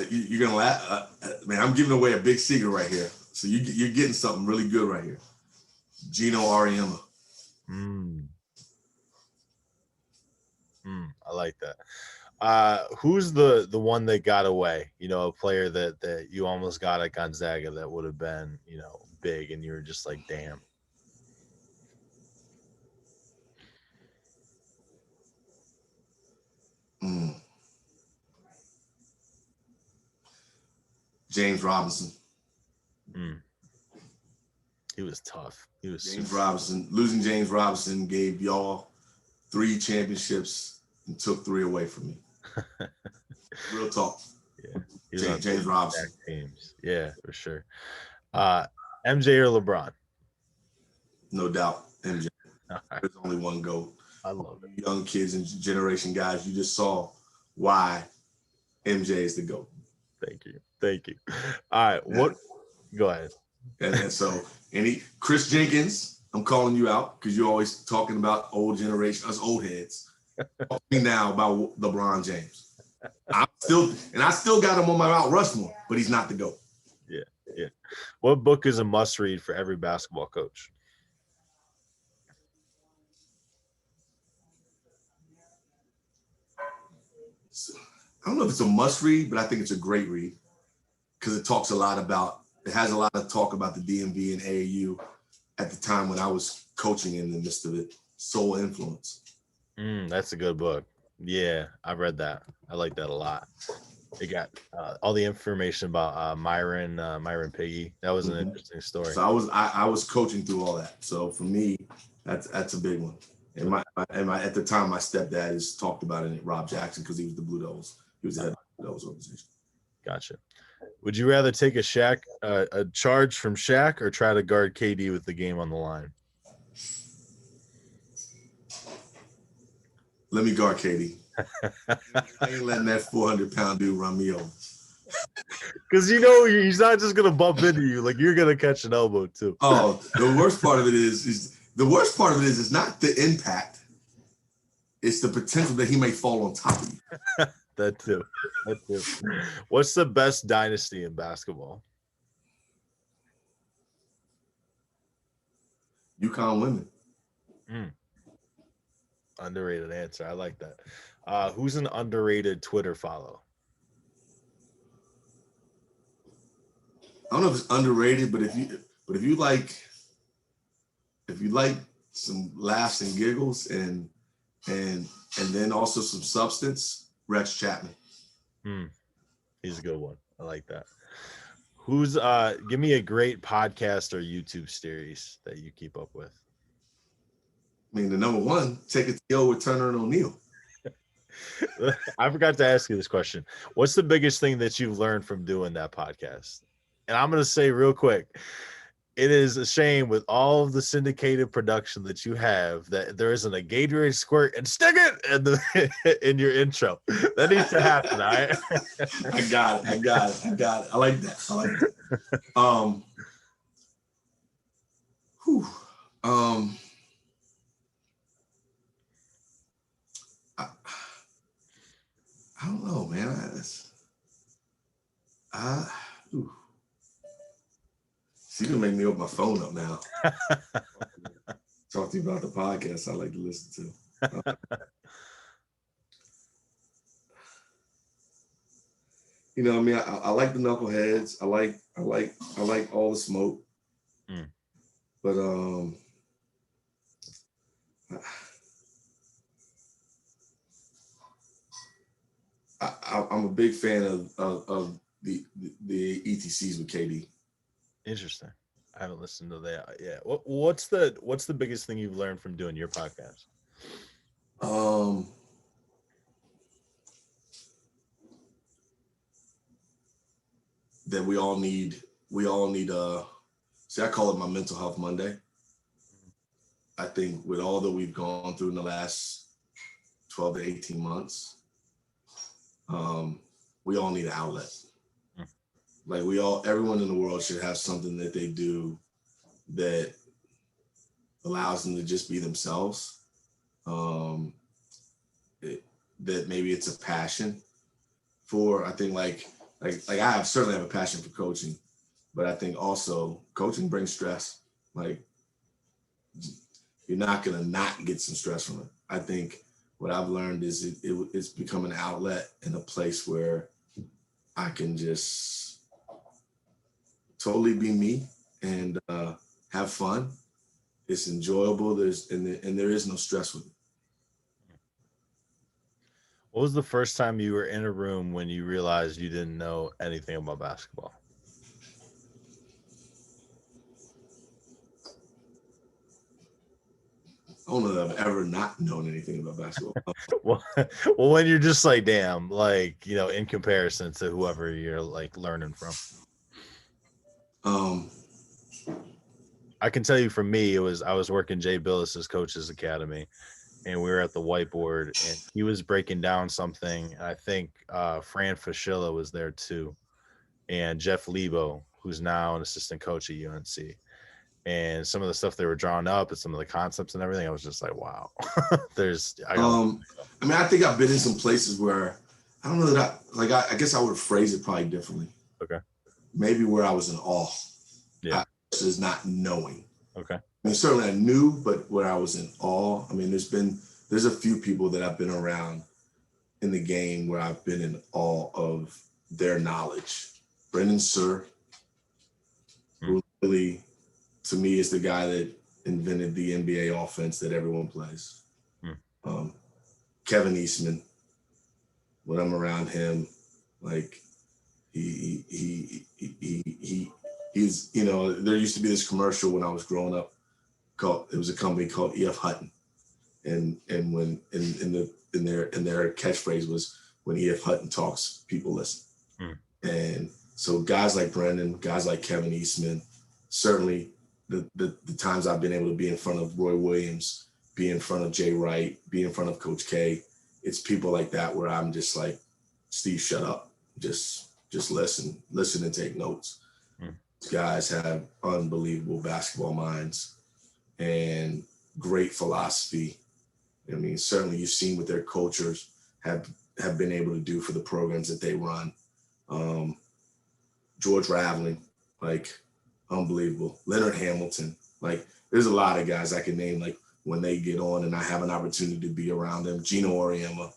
You're gonna laugh, man. I'm giving away a big secret right here. So you're getting something really good right here. Gino Auriemma. I like that. Who's the one that got away? You know, a player that you almost got at Gonzaga that would have been, you know, big, and you were just like, damn. James Robinson. He was tough. He was James Robinson. Losing James Robinson gave y'all 3 championships and took 3 away from me. Real talk. Yeah. James Robinson. Teams. Yeah, for sure. MJ or LeBron? No doubt, MJ. There's only one GOAT. I love it. Young kids and generation guys, you just saw why MJ is the GOAT. Thank you. All right, what? Go ahead. And so, Chris Jenkins, I'm calling you out because you're always talking about old generation, us old heads. Talk to me now about LeBron James. I still got him on my Mount Rushmore, but he's not the GOAT. Yeah. What book is a must read for every basketball coach? I don't know if it's a must read, but I think it's a great read because it has a lot of talk about the DMV and AAU at the time when I was coaching in the midst of it. Soul Influence. That's a good book. Yeah, I've read that. I like that a lot. It got all the information about Myron Piggy. That was an interesting story. So I was coaching through all that. So for me, that's a big one. And at the time, my stepdad has talked about it. Rob Jackson, because he was the Blue Devils. He was the head of the Blue Devils organization. Gotcha. Would you rather take a charge from Shaq or try to guard KD with the game on the line? Let me guard KD. I ain't letting that 400-pound dude run me over. Because you know he's not just gonna bump into you; like you're gonna catch an elbow too. Oh, the worst part of it is not the impact; it's the potential that he may fall on top of you. That too. What's the best dynasty in basketball? UConn women. Underrated answer. I like that. Who's an underrated Twitter follow? I don't know if it's underrated, but if you like some laughs and giggles and then also some substance, Rex Chapman. He's a good one. I like that. Who's give me a great podcast or YouTube series that you keep up with? I mean, the number one, Take It to Yo with Turner and O'Neill. I forgot to ask you this question. What's the biggest thing that you've learned from doing that podcast? And I'm going to say real quick, it is a shame with all of the syndicated production that you have that there isn't a Gatorade squirt and stick it in your intro. That needs to happen, all right? I got it. I like that. I don't know, man. So you're gonna make me open my phone up now. Talk to you about the podcast I like to listen to. You know, I mean, I like the knuckleheads. I like all the smoke. But I'm a big fan of the ETCs with KD. Interesting. I haven't listened to that yet. What's the biggest thing you've learned from doing your podcast? That we all need see, I call it my mental health Monday. I think with all that we've gone through in the last 12 to 18 months, we all need an outlet. Like everyone in the world should have something that they do that allows them to just be themselves. That maybe it's a passion for, I think like I certainly have a passion for coaching, but I think also coaching brings stress. Like you're not gonna not get some stress from it. I think what I've learned is it's become an outlet and a place where I can just totally be me and have fun. It's enjoyable. And there is no stress with it. What was the first time you were in a room when you realized you didn't know anything about basketball? I don't know that I've ever not known anything about basketball. Well, well, when you're just like, damn, like, in comparison to whoever you're like learning from. Um, I can tell you for me, I was working Jay Billis's coaches academy, and we were at the whiteboard, and he was breaking down something. I think Fran Fischilla was there too, and Jeff Lebo, who's now an assistant coach at UNC. And some of the stuff they were drawing up and some of the concepts and everything, I was just like, wow. I mean, I think I've been in some places where I don't know that I guess I would phrase it probably differently. Okay. Maybe where I was in awe. Yeah. Is not knowing. Okay. I mean, certainly I knew, but where I was in awe. I mean, there's a few people that I've been around in the game where I've been in awe of their knowledge. Brendan Surr, who really, to me, is the guy that invented the NBA offense that everyone plays. Kevin Eastman, when I'm around him, like he's, there used to be this commercial when I was growing up it was a company called E.F. Hutton. And when in their catchphrase was, when E.F. Hutton talks, people listen. And so guys like Brendan, guys like Kevin Eastman, certainly the times I've been able to be in front of Roy Williams, be in front of Jay Wright, be in front of Coach K, it's people like that where I'm just like, Steve, shut up. Just listen and take notes. These guys have unbelievable basketball minds and great philosophy. I mean, certainly you've seen what their coaches have been able to do for the programs that they run. George Raveling, like, unbelievable. Leonard Hamilton, like, there's a lot of guys I can name, like, when they get on and I have an opportunity to be around them. Gino Auriemma,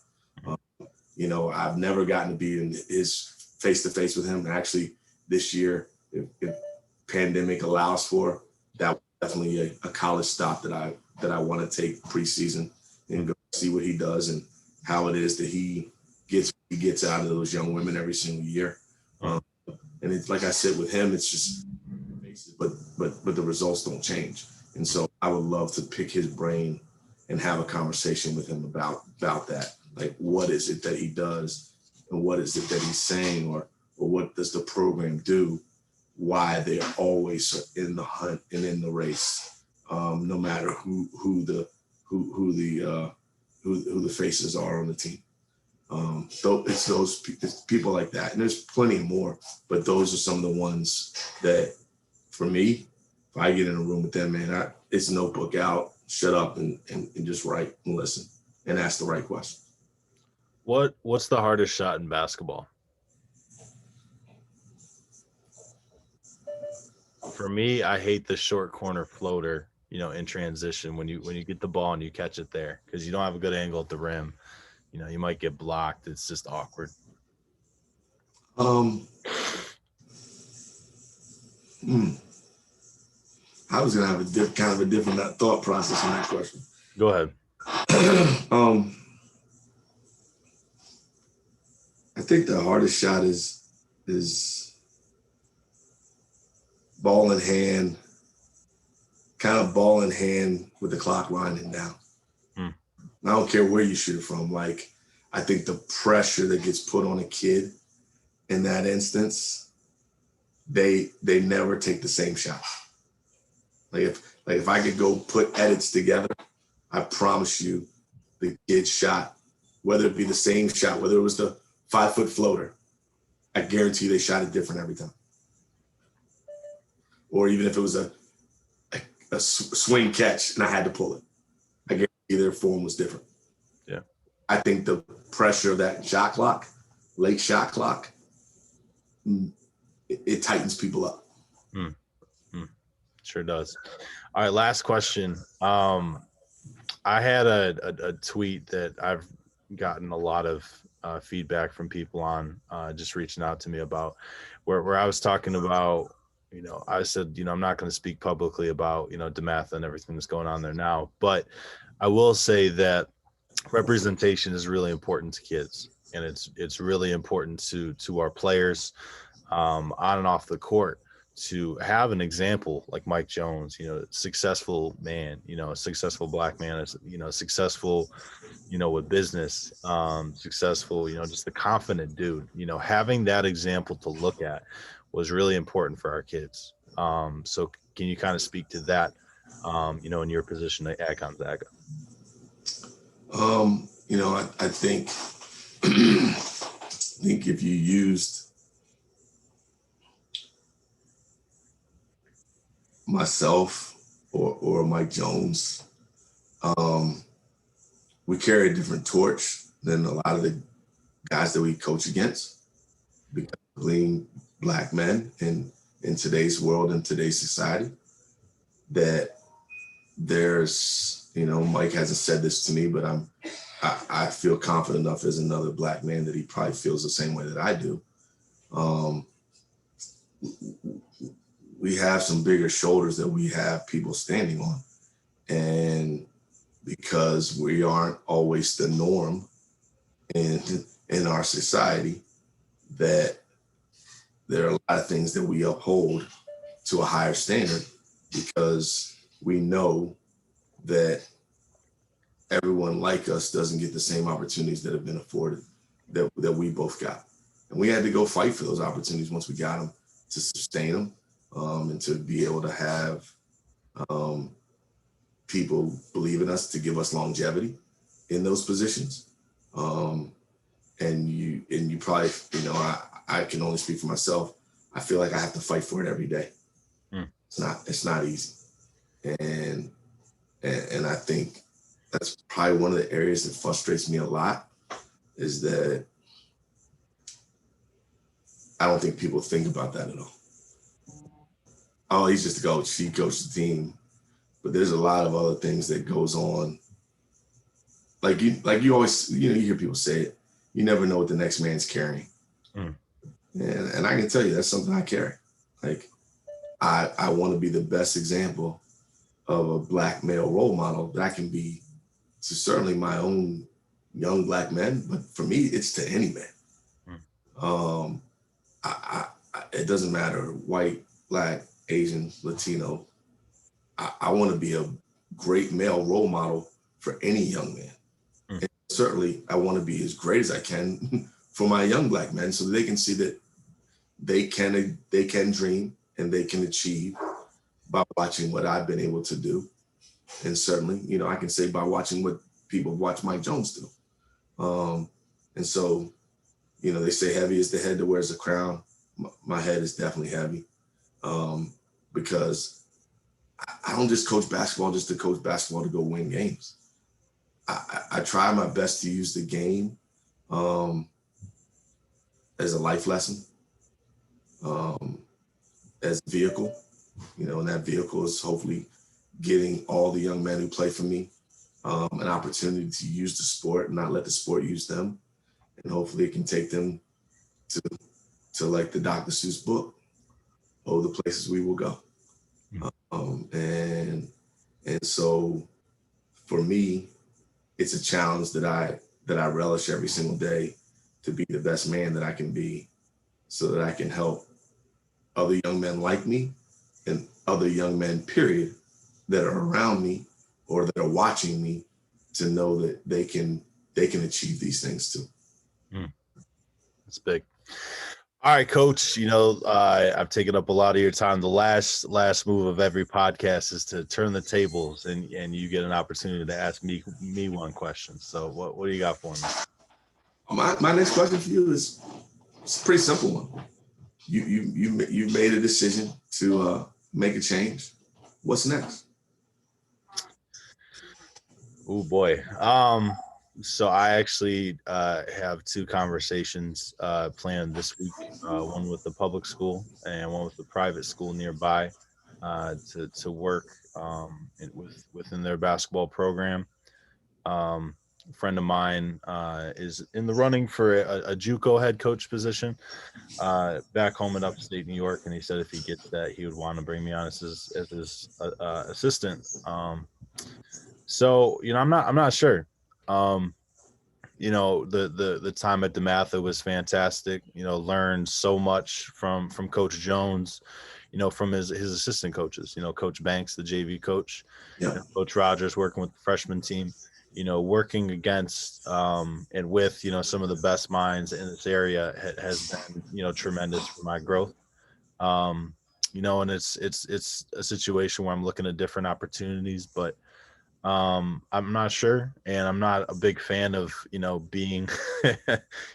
I've never gotten to be in his face-to-face with him. Actually, this year, if pandemic allows for, that was definitely a college stop that I want to take preseason and go see what he does and how it is that he gets out of those young women every single year. And it's like I said with him, it's just but the results don't change. And so I would love to pick his brain and have a conversation with him about that. Like, what is it that he does and what is it that he's saying, or what does the program do? Why they're always in the hunt and in the race, no matter who the faces are on the team. So it's people like that, and there's plenty more, but those are some of the ones that, for me, if I get in a room with them, man, it's notebook out, shut up, and just write and listen and ask the right question. What's the hardest shot in basketball? For me, I hate the short corner floater, in transition when you get the ball and you catch it there, because you don't have a good angle at the rim. You might get blocked. It's just awkward. I was gonna have a different thought process on that question. Go ahead. I think the hardest shot is ball in hand, kind of ball in hand with the clock winding down. I don't care where you shoot it from. Like, I think the pressure that gets put on a kid in that instance, they never take the same shot. Like if I could go put edits together, I promise you the kid shot, whether it be the same shot, whether it was the 5-foot floater, I guarantee you they shot it different every time. Or even if it was a a swing catch and I had to pull it. I guess their form was different. Yeah. I think the pressure of that shot clock, late shot clock, it tightens people up. Sure does. All right, last question. I had a tweet that I've gotten a lot of feedback from people on, just reaching out to me about, where I was talking about, I said, I'm not going to speak publicly about, DeMatha and everything that's going on there now, but I will say that representation is really important to kids, and it's really important to our players, on and off the court, to have an example like Mike Jones, successful man, a successful black man, successful, with business, successful, just the confident dude, having that example to look at was really important for our kids. So can you kind of speak to that, in your position at Gonzaga? I think, I think if you used myself or Mike Jones, we carry a different torch than a lot of the guys that we coach against, because being black men in today's world, in today's society, that there's, Mike hasn't said this to me, but I feel confident enough as another black man that he probably feels the same way that I do. We have some bigger shoulders that we have people standing on. And because we aren't always the norm in our society, that there are a lot of things that we uphold to a higher standard, because we know that everyone like us doesn't get the same opportunities that have been afforded that we both got. And we had to go fight for those opportunities once we got them, to sustain them, and to be able to have people believe in us, to give us longevity in those positions. And you probably, I can only speak for myself. I feel like I have to fight for it every day. It's not easy. And I think that's probably one of the areas that frustrates me a lot, is that I don't think people think about that at all. Oh, he's just a coach. He coached the team. But there's a lot of other things that goes on. Like you always, you hear people say it, you never know what the next man's carrying. And I can tell you that's something I carry. Like, I want to be the best example of a black male role model that I can be to certainly my own young black men, but for me, it's to any man. It doesn't matter, white, black, Asian, Latino. I want to be a great male role model for any young man. And certainly I want to be as great as I can for my young black men, so that they can see that they can dream and they can achieve by watching what I've been able to do. And certainly, I can say by watching what people watch Mike Jones do. And so, they say heavy is the head that wears the crown. My head is definitely heavy, because I don't just coach basketball just to coach basketball to go win games. I try my best to use the game as a life lesson, as a vehicle, and that vehicle is hopefully getting all the young men who play for me an opportunity to use the sport and not let the sport use them. And hopefully it can take them to like the Dr. Seuss book, oh, the places we will go. And so for me, it's a challenge that I relish every single day, to be the best man that I can be, so that I can help other young men like me and other young men, period, that are around me or that are watching me, to know that they can achieve these things too. That's big. All right, Coach, I've taken up a lot of your time. The last move of every podcast is to turn the tables, and you get an opportunity to ask me one question. So what do you got for me? My next question for you is, it's a pretty simple one. You made a decision to make a change. What's next? Oh boy. So I actually have two conversations planned this week. One with the public school and one with the private school nearby to work within their basketball program. A friend of mine is in the running for a JUCO head coach position back home in upstate New York, and he said if he gets that, he would want to bring me on as his assistant. So I'm not sure. Um, the time at DeMatha was fantastic. Learned so much from Coach Jones. From his assistant coaches. Coach Banks, the JV coach. Yeah. Coach Rogers working with the freshman team. Working against and with some of the best minds in this area has been tremendous for my growth. Um, and it's a situation where I'm looking at different opportunities, but I'm not sure, and I'm not a big fan of being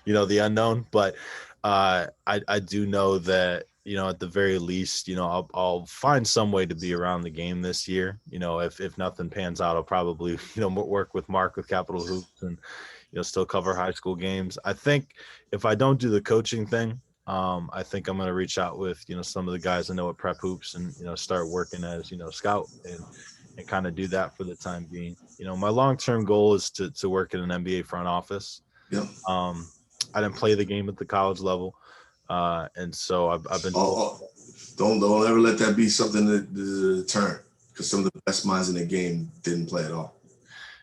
the unknown, but I do know that at the very least I'll find some way to be around the game this year. If nothing pans out, I'll probably work with Mark with Capital Hoops and still cover high school games. I think if I don't do the coaching thing, I think I'm going to reach out with some of the guys I know at Prep Hoops and start working as scout and kind of do that for the time being. My long-term goal is to work in an NBA front office. Yeah. I didn't play the game at the college level, and so I've been told. Don't ever let that be something to turn, because some of the best minds in the game didn't play at all.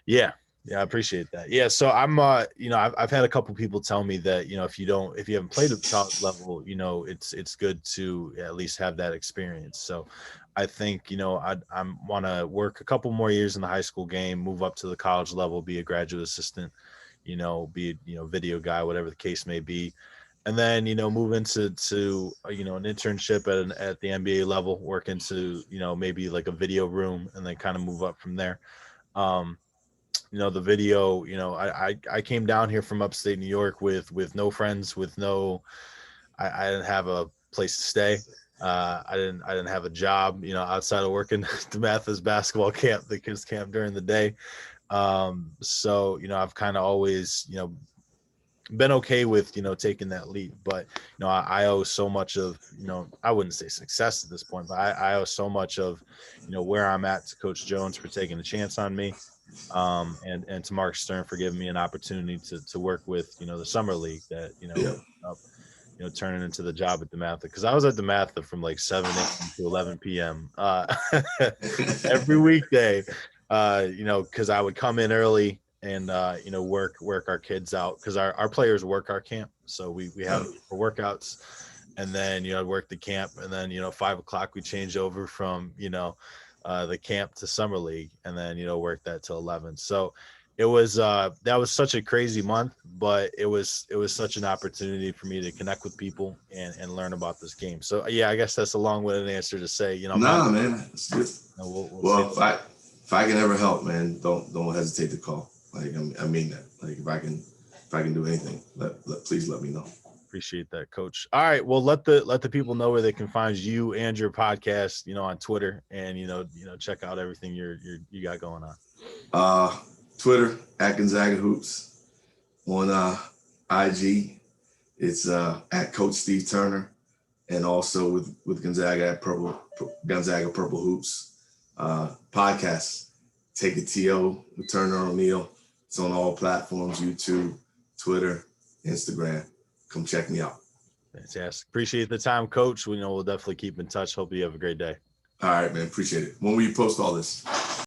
Yeah, I appreciate that. Yeah, so I'm I've had a couple people tell me that if you haven't played at the college level, it's good to at least have that experience. So I think I want to work a couple more years in the high school game, move up to the college level, be a graduate assistant, be video guy, whatever the case may be, and then move into an internship at the NBA level, work into maybe like a video room, and then kind of move up from there. The video, I came down here from upstate New York with no friends, with I didn't have a place to stay. I didn't have a job, outside of working the Mathis basketball camp, the kids camp during the day. So, I've kind of always, been okay with, taking that leap, but, I owe so much of, I wouldn't say success at this point, but I owe so much of, where I'm at to Coach Jones for taking a chance on me. And to Mark Stern for giving me an opportunity to work with, the summer league that, Yeah. up, turning into the job at DeMatha, because I was at DeMatha from like 7 a.m. to 11 p.m. Every weekday, because I would come in early and work our kids out, because our players work our camp, so we have workouts, and then I'd work the camp, and then 5:00 we change over from the camp to summer league, and then work that till 11. So it was that was such a crazy month, but it was such an opportunity for me to connect with people and learn about this game. So yeah, I guess that's a long-winded answer to say man, it's good. We'll if I can ever help, man, don't hesitate to call. Like I mean that. Like if I can do anything, please let me know. Appreciate that, Coach. All right, well, let the people know where they can find you and your podcast, on Twitter, and check out everything you got going on. Twitter at Gonzaga Hoops. On IG, it's at Coach Steve Turner, and also with Gonzaga at Gonzaga Purple Hoops. Podcast, Take It TO with Turner O'Neill. It's on all platforms: YouTube, Twitter, Instagram. Come check me out. Fantastic. Appreciate the time, Coach. We'll definitely keep in touch. Hope you have a great day. All right, man. Appreciate it. When will you post all this?